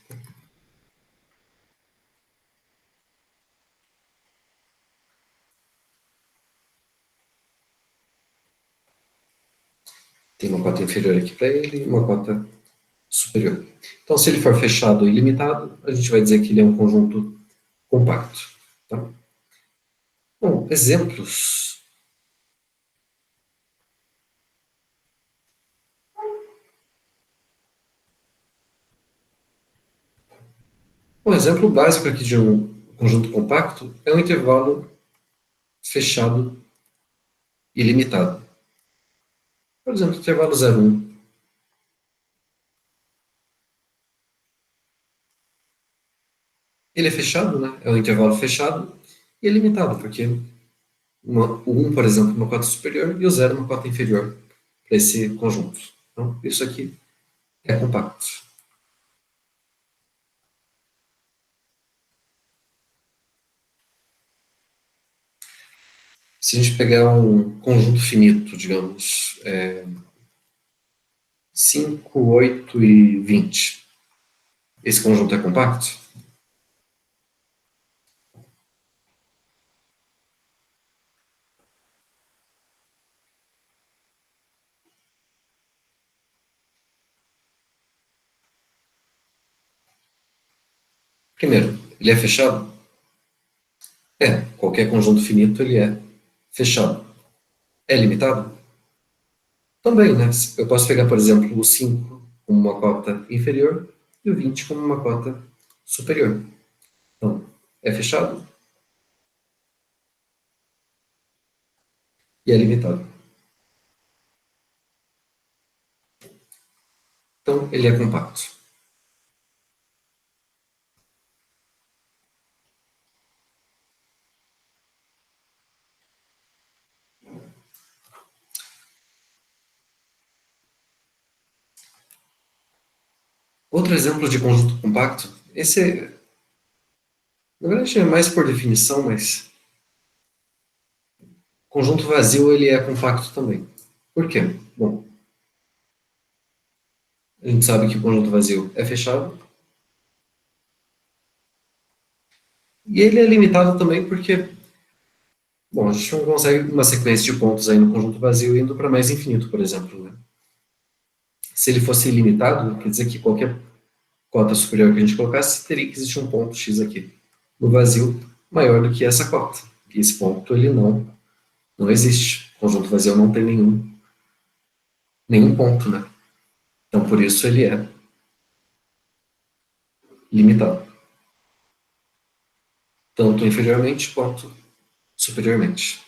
Speaker 1: Tem uma cota inferior aqui para ele e uma cota superior. Então, se ele for fechado e ilimitado, a gente vai dizer que ele é um conjunto compacto. Tá? Bom, exemplos. Um exemplo básico aqui de um conjunto compacto é um intervalo fechado ilimitado. Por exemplo, intervalo 0,1. Ele é fechado, né? É um intervalo fechado e é limitado, porque o 1, por exemplo, é uma cota superior e o 0 é uma cota inferior para esse conjunto. Então, isso aqui é compacto. Se a gente pegar um conjunto finito, digamos, 5, 8 e 20, esse conjunto é compacto? Primeiro, ele é fechado? É, qualquer conjunto finito ele é fechado. É limitado? Também, né? Eu posso pegar, por exemplo, o 5 como uma cota inferior e o 20 como uma cota superior. Então, é fechado e é limitado. Então, ele é compacto. Outro exemplo de conjunto compacto, esse, na verdade, é mais por definição, mas conjunto vazio ele é compacto também. Por quê? Bom, a gente sabe que o conjunto vazio é fechado e ele é limitado também porque, bom, a gente não consegue uma sequência de pontos aí no conjunto vazio indo para mais infinito, por exemplo, né? Se ele fosse ilimitado, quer dizer que qualquer cota superior que a gente colocasse, teria que existir um ponto x aqui no vazio maior do que essa cota. E esse ponto ele não existe. O conjunto vazio não tem nenhum ponto, né? Então por isso ele é limitado, tanto inferiormente quanto superiormente.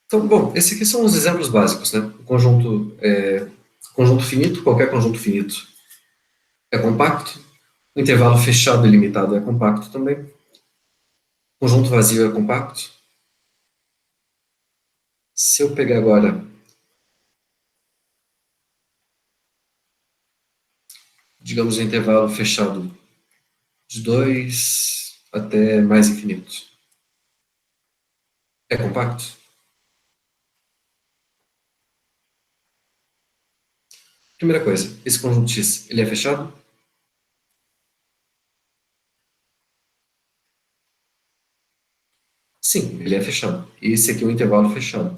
Speaker 1: Então, bom, esses aqui são os exemplos básicos, né? O conjunto finito, qualquer conjunto finito é compacto. O intervalo fechado e limitado é compacto também. O conjunto vazio é compacto. Se eu pegar agora, digamos, um intervalo fechado de 2 até mais infinito, é compacto? Primeira coisa, esse conjunto X, ele é fechado? Sim, ele é fechado. Esse aqui é um intervalo fechado,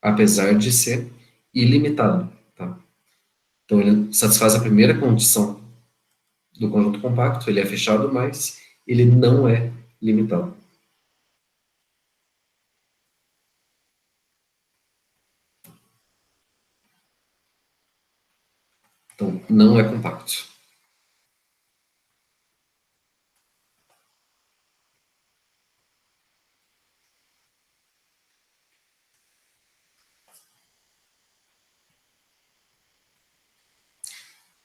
Speaker 1: apesar de ser ilimitado, tá? Então ele satisfaz a primeira condição do conjunto compacto, ele é fechado, mas ele não é limitado. Então, não é compacto.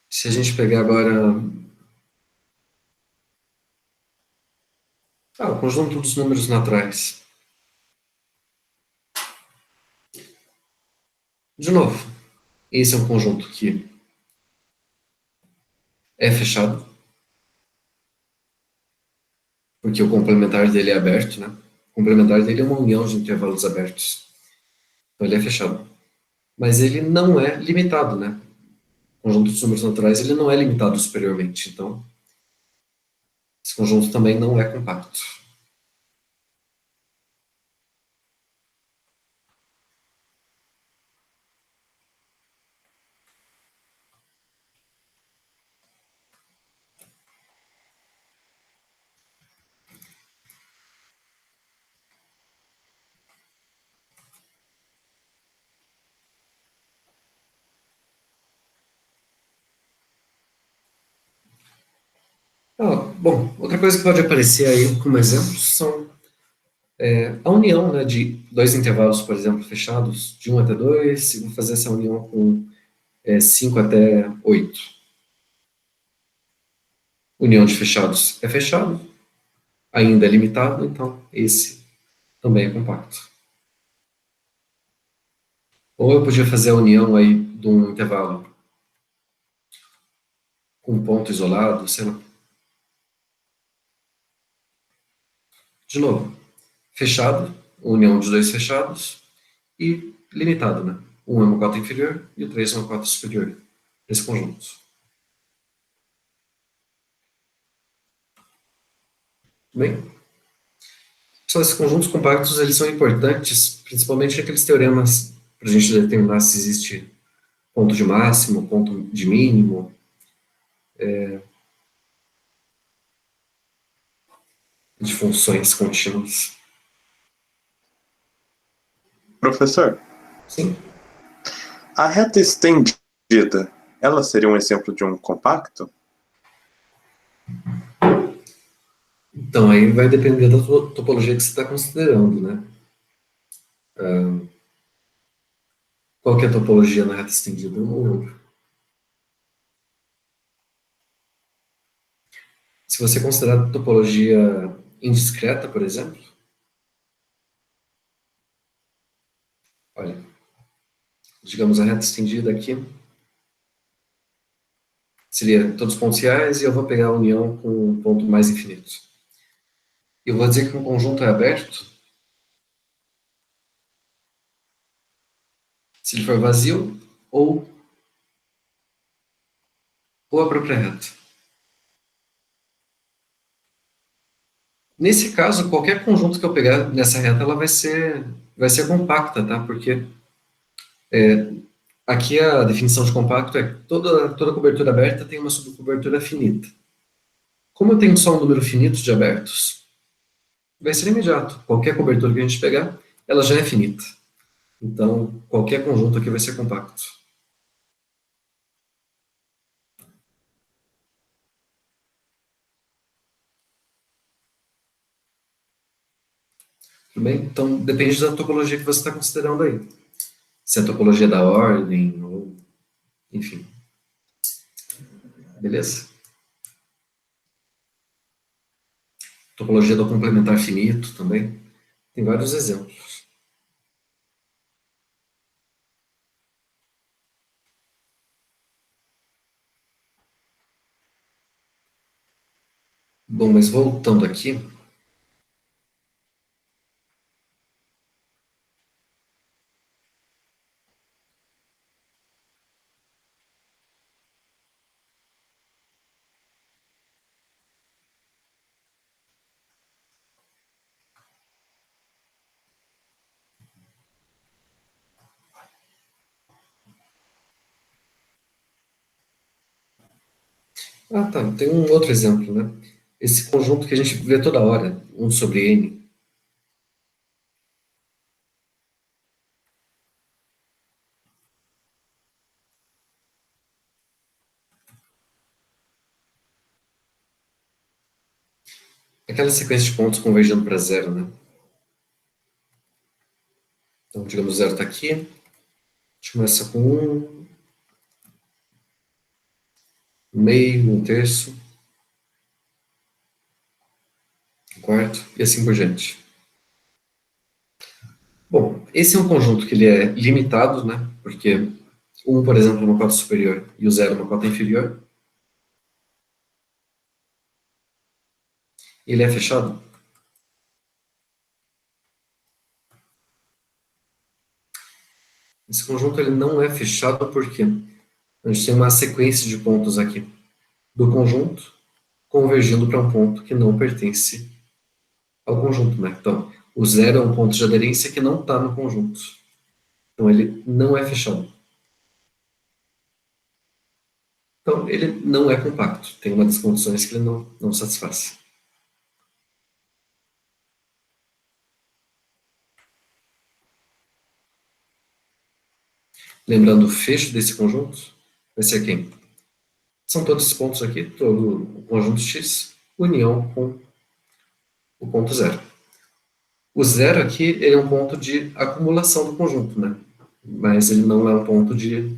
Speaker 1: Se a gente pegar agora o conjunto dos números naturais. De novo, esse é um conjunto que é fechado, porque o complementar dele é aberto, né? complementar dele é uma união de intervalos abertos. Então ele é fechado. Mas ele não é limitado, né? O conjunto de números naturais ele não é limitado superiormente. Então, esse conjunto também não é compacto. Bom, outra coisa que pode aparecer aí como exemplo são a união, né, de dois intervalos, por exemplo, fechados, de 1 até 2, e vou fazer essa união com 5 até 8. União de fechados é fechado, ainda é limitado, então esse também é compacto. Ou eu podia fazer a união aí de um intervalo com um ponto isolado, sei lá. De novo, fechado, união de dois fechados, e limitado, né? Um é uma cota inferior e o 3 é uma cota superior, esse conjunto. Bem, só esses conjuntos compactos, eles são importantes, principalmente aqueles teoremas para a gente determinar se existe ponto de máximo, ponto de mínimo, de funções contínuas.
Speaker 2: Professor,
Speaker 1: Sim.
Speaker 2: a reta estendida, ela seria um exemplo de um compacto?
Speaker 1: Então, aí vai depender da topologia que você está considerando, né? Qual que é a topologia na reta estendida? Eu não lembro. Se você considerar a topologia indiscreta, por exemplo, olha, digamos a reta estendida aqui, seria todos os pontos reais e eu vou pegar a união com um ponto mais infinito. Eu vou dizer que um conjunto é aberto se ele for vazio ou a própria reta. Nesse caso, qualquer conjunto que eu pegar nessa reta, ela vai ser compacta, tá? Porque aqui a definição de compacto é que toda cobertura aberta tem uma subcobertura finita. Como eu tenho só um número finito de abertos, vai ser imediato. Qualquer cobertura que a gente pegar, ela já é finita. Então, qualquer conjunto aqui vai ser compacto. Tudo bem? Então, depende da topologia que você está considerando aí. Se é a topologia da ordem, ou enfim. Beleza? Topologia do complementar finito também. Tem vários exemplos. Bom, mas voltando aqui. Ah, tá. Tem um outro exemplo, né? Esse conjunto que a gente vê toda hora, 1 sobre n. Aquela sequência de pontos convergindo para zero, né? Então, digamos, zero está aqui. A gente começa com 1, meio, 1/3, 1/4 e assim por diante. Bom, esse é um conjunto que ele é limitado, né? Porque 1, por exemplo, é uma cota superior e o 0 é uma cota inferior. Ele é fechado? Esse conjunto ele não é fechado porque a gente tem uma sequência de pontos aqui do conjunto convergindo para um ponto que não pertence ao conjunto, né? Então, o zero é um ponto de aderência que não está no conjunto. Então, ele não é fechado. Então, ele não é compacto. Tem uma das condições que ele não satisfaz. Lembrando, o fecho desse conjunto vai ser quem? São todos esses pontos aqui, todo o conjunto X, união com o ponto zero. O zero aqui ele é um ponto de acumulação do conjunto, né? Mas ele não é um ponto de...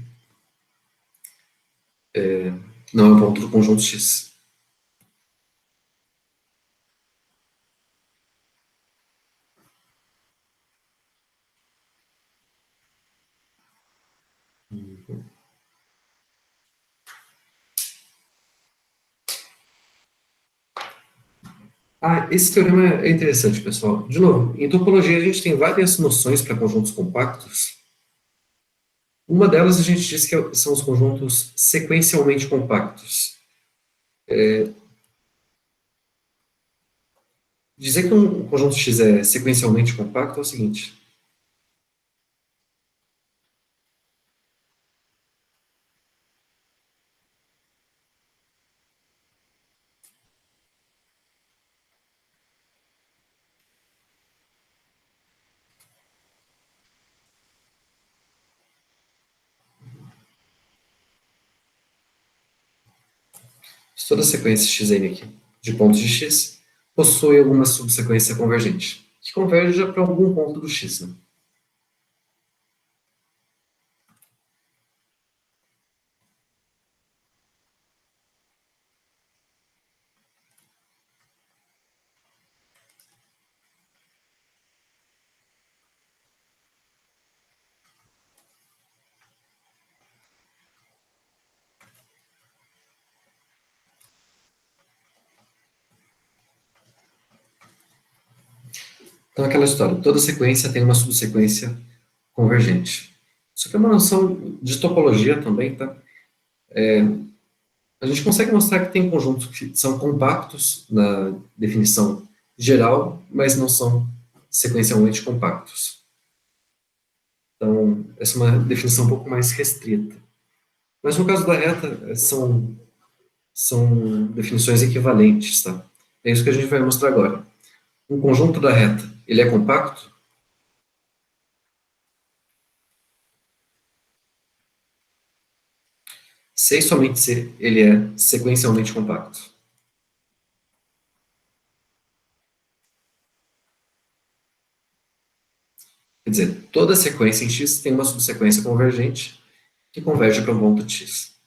Speaker 1: não é um ponto do conjunto X. Ah, esse teorema é interessante, pessoal. De novo, em topologia a gente tem várias noções para conjuntos compactos. Uma delas a gente diz que são os conjuntos sequencialmente compactos. Dizer que um conjunto X é sequencialmente compacto é o seguinte. Se toda sequência Xn aqui, de pontos de X, possui alguma subsequência convergente, que converja para algum ponto do X, né? Então, aquela história, toda sequência tem uma subsequência convergente. Isso aqui é uma noção de topologia também, tá? A gente consegue mostrar que tem conjuntos que são compactos na definição geral, mas não são sequencialmente compactos. Então, essa é uma definição um pouco mais restrita. Mas no caso da reta, são definições equivalentes, tá? É isso que a gente vai mostrar agora. Um conjunto da reta, ele é compacto? Se e somente se ele é sequencialmente compacto. Quer dizer, toda sequência em X tem uma subsequência convergente que converge para um ponto de X.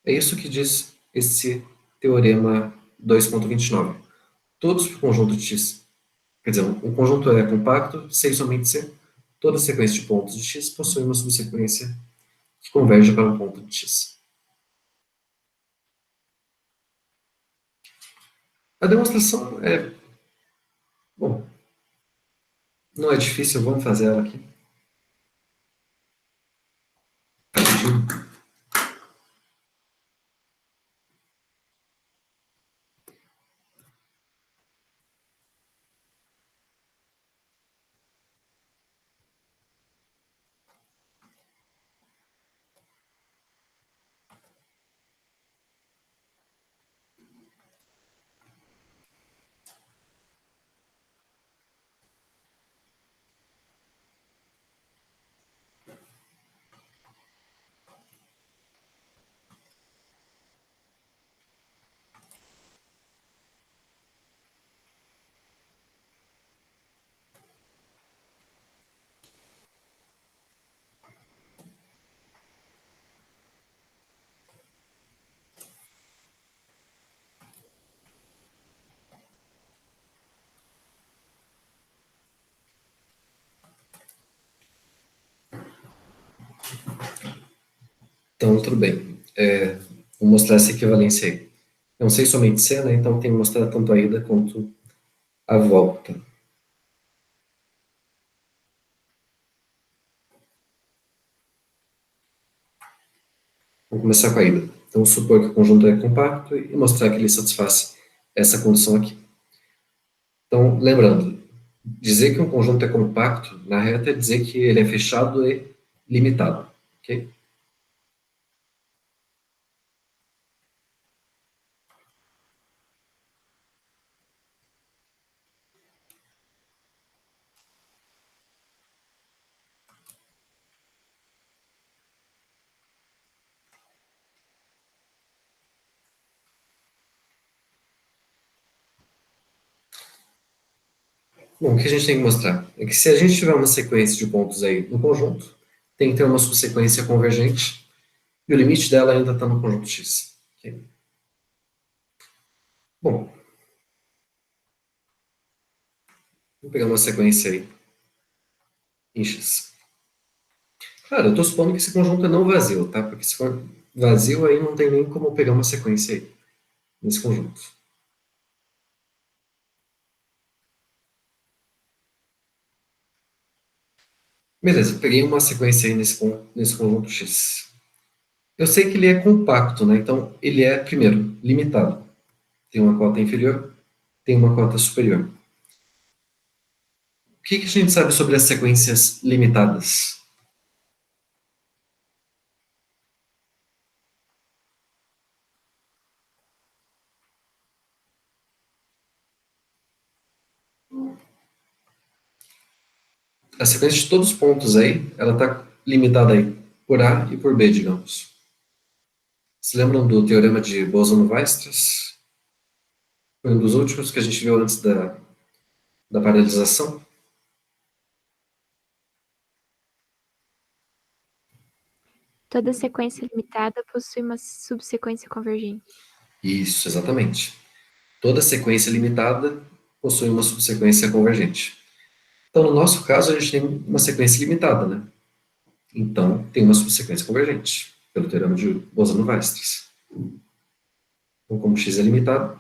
Speaker 1: É isso que diz esse teorema 2.29. Todos os conjuntos de X, quer dizer, um conjunto é compacto se e somente se toda sequência de pontos de X possui uma subsequência que converge para um ponto de X. A demonstração é, bom, não é difícil, vamos fazer ela aqui. Rapidinho. Então, tudo bem. Vou mostrar essa equivalência aí. Não sei somente C, né? Então tem que mostrar tanto a ida quanto a volta. Vamos começar com a ida. Então, supor que o conjunto é compacto e mostrar que ele satisfaz essa condição aqui. Então, lembrando, dizer que um conjunto é compacto, na reta, é dizer que ele é fechado e limitado. Ok? Bom, o que a gente tem que mostrar é que se a gente tiver uma sequência de pontos aí no conjunto, tem que ter uma subsequência convergente e o limite dela ainda está no conjunto X. Ok? Bom, vamos pegar uma sequência aí em X. Claro, eu estou supondo que esse conjunto é não vazio, tá? Porque se for vazio, aí não tem nem como pegar uma sequência aí nesse conjunto. Beleza, peguei uma sequência aí nesse conjunto X. Eu sei que ele é compacto, né? Então, ele é, primeiro, limitado. Tem uma cota inferior, tem uma cota superior. O que a gente sabe sobre as sequências limitadas? A sequência de todos os pontos aí, ela está limitada aí por A e por B, digamos. Se lembram do teorema de Boson-Weierstrass? Foi um dos últimos que a gente viu antes da paralisação.
Speaker 4: Toda sequência limitada possui uma subsequência convergente.
Speaker 1: Isso, exatamente. Toda sequência limitada possui uma subsequência convergente. Então, no nosso caso, a gente tem uma sequência limitada, né? Então, tem uma subsequência convergente, pelo teorema de Boson-Weierstrass. Então, como x é limitado,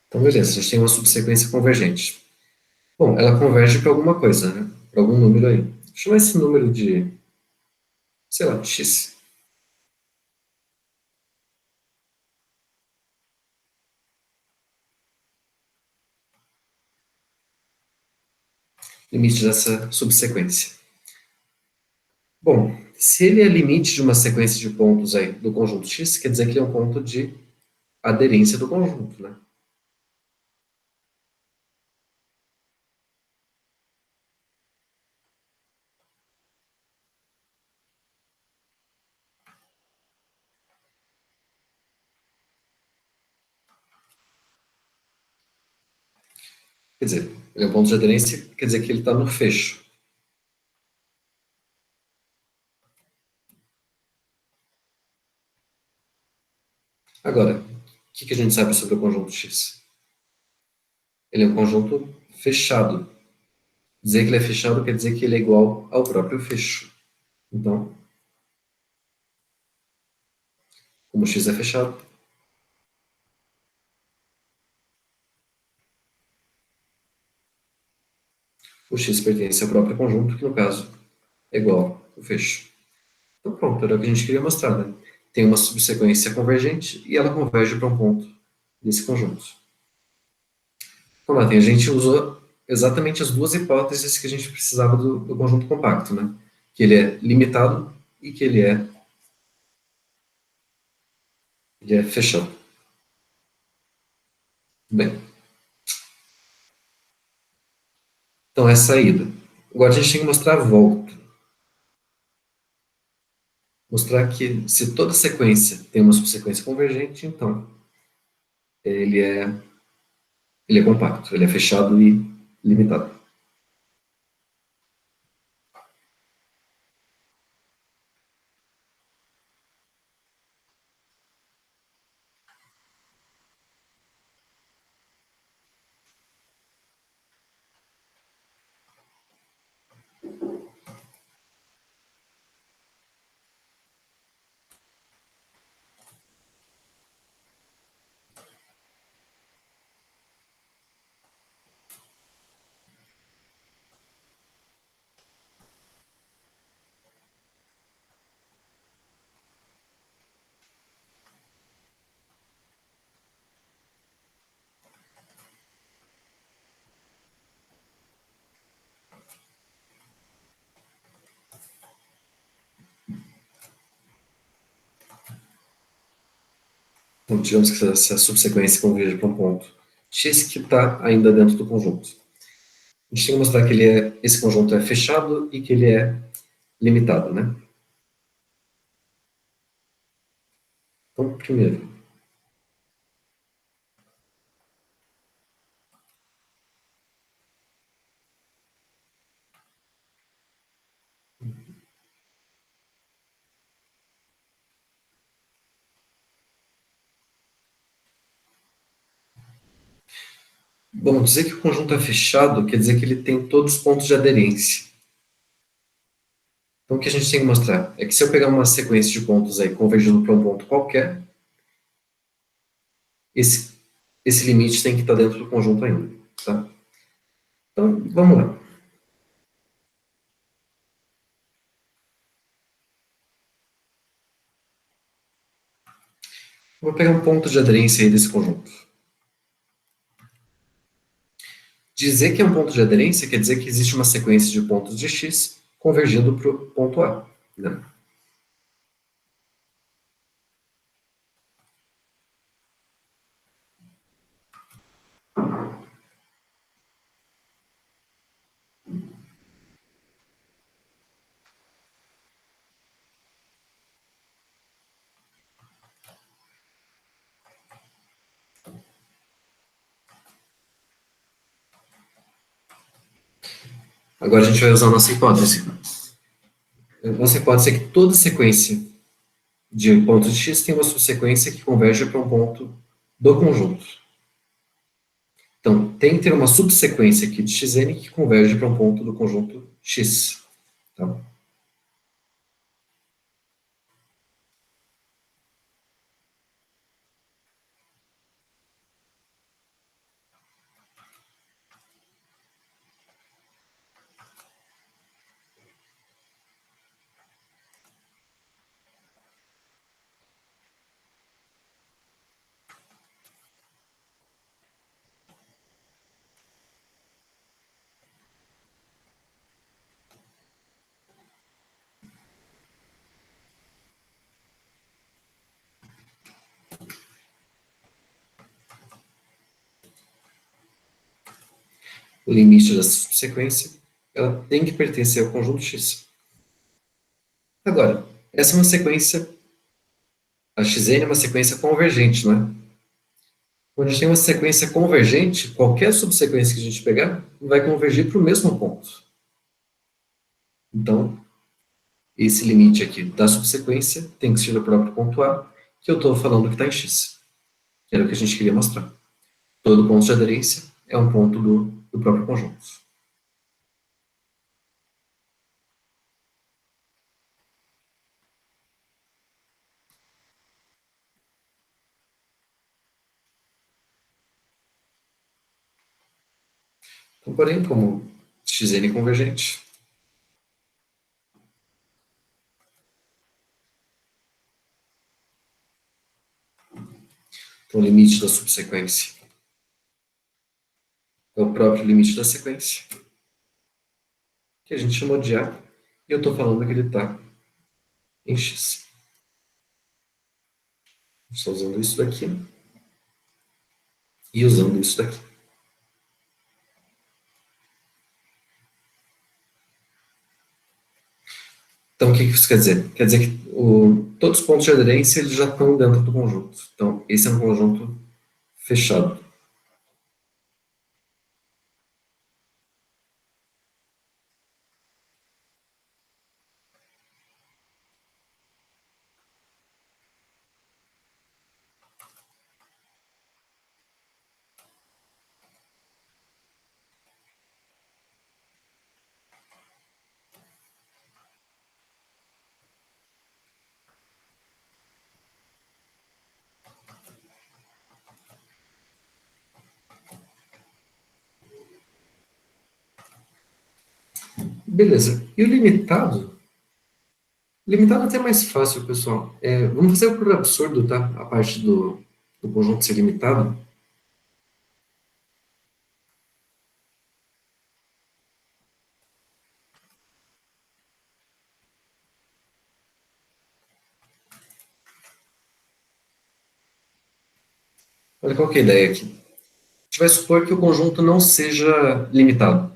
Speaker 1: então beleza, a gente tem uma subsequência convergente. Bom, ela converge para alguma coisa, né? Para algum número aí. Vou chamar esse número de, sei lá, x. Limite dessa subsequência. Bom, se ele é limite de uma sequência de pontos aí do conjunto x, quer dizer que ele é um ponto de aderência do conjunto, né? Quer dizer, ele é um ponto de aderência, quer dizer que ele está no fecho. Agora, o que a gente sabe sobre o conjunto x? Ele é um conjunto fechado. Dizer que ele é fechado quer dizer que ele é igual ao próprio fecho. Então, como x é fechado, o x pertence ao próprio conjunto, que no caso é igual ao fecho. Então pronto, era o que a gente queria mostrar, né? Tem uma subsequência convergente e ela converge para um ponto desse conjunto. Então lá, a gente usou exatamente as duas hipóteses que a gente precisava do conjunto compacto, né? Que ele é limitado e que ele é fechado. Bem, então essa é a ida. Agora a gente tem que mostrar a volta. mostrar que se toda sequência tem uma subsequência convergente, então ele é compacto, ele é fechado e limitado. Então, digamos que essa subsequência converge para um ponto x que está ainda dentro do conjunto. A gente tem que mostrar que esse conjunto é fechado e que ele é limitado, né? Então, primeiro, bom, dizer que o conjunto é fechado quer dizer que ele tem todos os pontos de aderência. Então, o que a gente tem que mostrar é que se eu pegar uma sequência de pontos aí convergindo para um ponto qualquer, esse, esse limite tem que estar dentro do conjunto ainda, tá? Então, vamos lá. Vou pegar um ponto de aderência aí desse conjunto. Dizer que é um ponto de aderência quer dizer que existe uma sequência de pontos de x convergindo para o ponto A, né? Agora a gente vai usar a nossa hipótese. A nossa hipótese é que toda sequência de pontos de x tem uma subsequência que converge para um ponto do conjunto. Então, tem que ter uma subsequência aqui de xn que converge para um ponto do conjunto x. Tá? O limite dessa subsequência ela tem que pertencer ao conjunto x. Agora, essa é uma sequência, a xn é uma sequência convergente, não é? Quando a gente tem uma sequência convergente, qualquer subsequência que a gente pegar vai convergir para o mesmo ponto. Então, esse limite aqui da subsequência tem que ser do próprio ponto A, que eu estou falando que está em x. Que era o que a gente queria mostrar. Todo ponto de aderência é um ponto do próprio conjunto. Então, porém, como xn é convergente, então o limite da subsequência é o próprio limite da sequência, que a gente chamou de A, e eu estou falando que ele está em x. Estou usando isso daqui e usando isso daqui. Então, o que isso quer dizer? Quer dizer que todos os pontos de aderência eles já estão dentro do conjunto. Então, esse é um conjunto fechado. Beleza. E o limitado? Limitado é até mais fácil, pessoal. Vamos fazer por absurdo, tá? A parte do conjunto ser limitado. Olha qual que é a ideia aqui. A gente vai supor que o conjunto não seja limitado.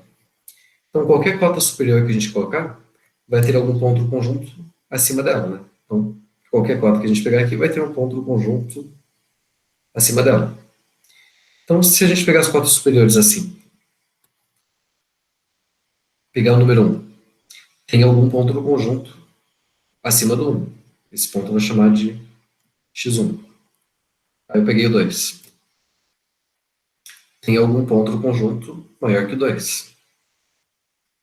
Speaker 1: Então, qualquer cota superior que a gente colocar, vai ter algum ponto do conjunto acima dela, né? Então, qualquer cota que a gente pegar aqui vai ter um ponto do conjunto acima dela. Então, se a gente pegar as cotas superiores assim, pegar o número 1, tem algum ponto do conjunto acima do 1. Esse ponto eu vou chamar de x1. Aí eu peguei o 2. Tem algum ponto do conjunto maior que o 2.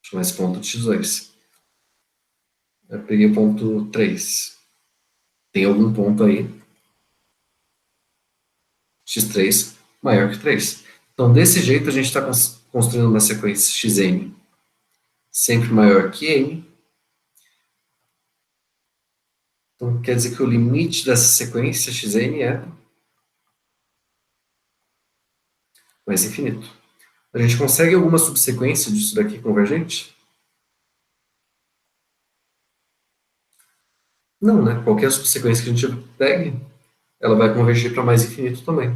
Speaker 1: Vou chamar esse ponto de x2. Aí eu peguei o ponto 3. Tem algum ponto aí, x3 maior que 3. Então, desse jeito, a gente está construindo uma sequência xn sempre maior que n. Então, quer dizer que o limite dessa sequência xn é mais infinito. A gente consegue alguma subsequência disso daqui convergente? Não, né? Qualquer subsequência que a gente pegue, ela vai convergir para mais infinito também.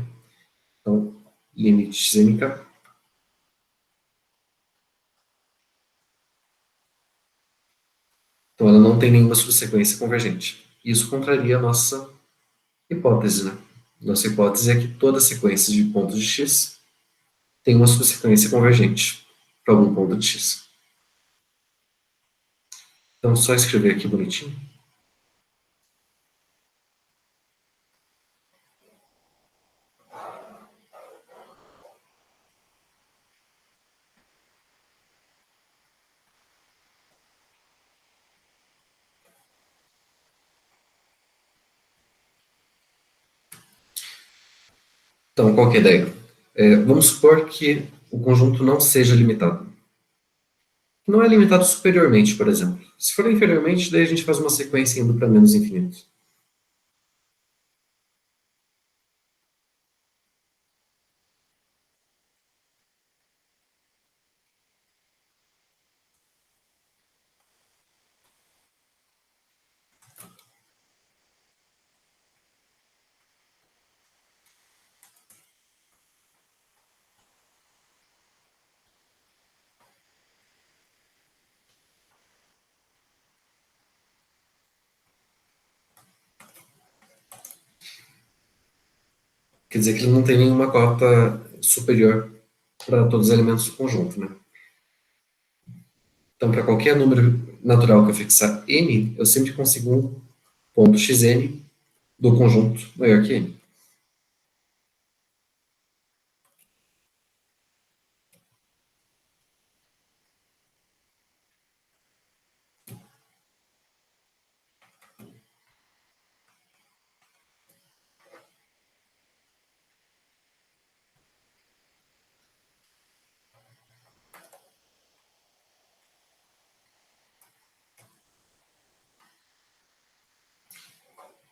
Speaker 1: Então, limite xnk. Então, ela não tem nenhuma subsequência convergente. Isso contraria a nossa hipótese, né? Nossa hipótese é que toda sequência de pontos de x tem uma subsequência convergente para algum ponto de x. Então, só escrever aqui bonitinho. Então, qual que é a ideia? Vamos supor que o conjunto não seja limitado. Não é limitado superiormente, por exemplo. Se for inferiormente, daí a gente faz uma sequência indo para menos infinito. Quer dizer que ele não tem nenhuma cota superior para todos os elementos do conjunto, né? Então, para qualquer número natural que eu fixar n, eu sempre consigo um ponto xn do conjunto maior que n.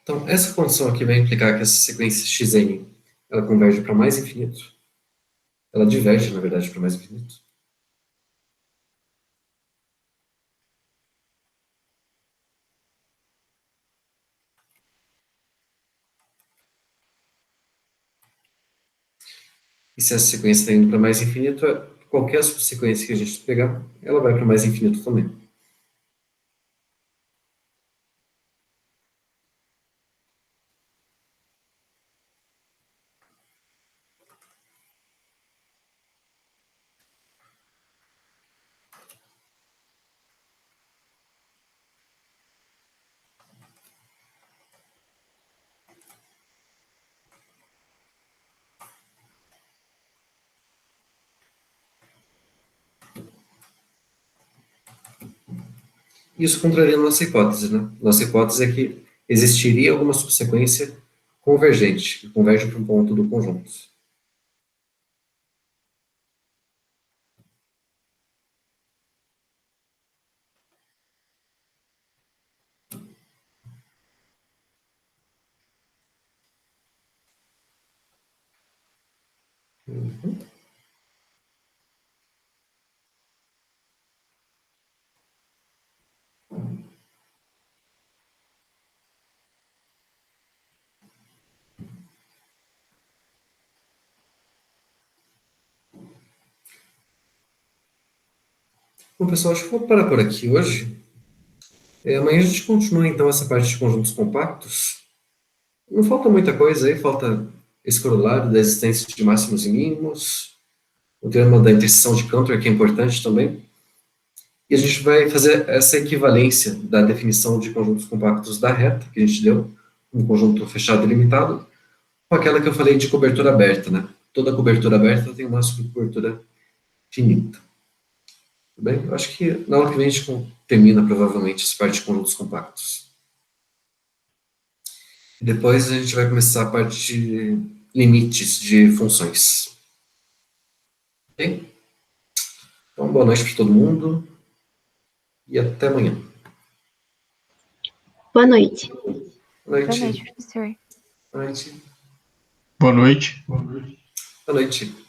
Speaker 1: Então, essa condição aqui vai implicar que essa sequência xn ela converge para mais infinito. Ela diverge, na verdade, para mais infinito. E se essa sequência está indo para mais infinito, qualquer subsequência que a gente pegar, ela vai para mais infinito também. Isso contraria a nossa hipótese, né? Nossa hipótese é que existiria alguma subsequência convergente, que converge para um ponto do conjunto. Bom, pessoal, acho que vou parar por aqui hoje. Amanhã a gente continua, então, essa parte de conjuntos compactos. Não falta muita coisa aí, falta esse corolário da existência de máximos e mínimos, o teorema da interseção de Cantor, que é importante também. E a gente vai fazer essa equivalência da definição de conjuntos compactos da reta, que a gente deu, um conjunto fechado e limitado, com aquela que eu falei de cobertura aberta, né? Toda cobertura aberta tem uma subcobertura finita. Tudo bem? Eu acho que na aula que vem a gente termina, provavelmente, essa parte de conjuntos compactos. Depois a gente vai começar a parte de limites de funções. Ok? Então, boa noite para todo mundo e até amanhã.
Speaker 3: Boa noite.
Speaker 1: Boa
Speaker 4: Boa
Speaker 1: noite.
Speaker 4: noite, professor.
Speaker 1: Boa noite.
Speaker 5: Boa noite.
Speaker 1: Boa noite.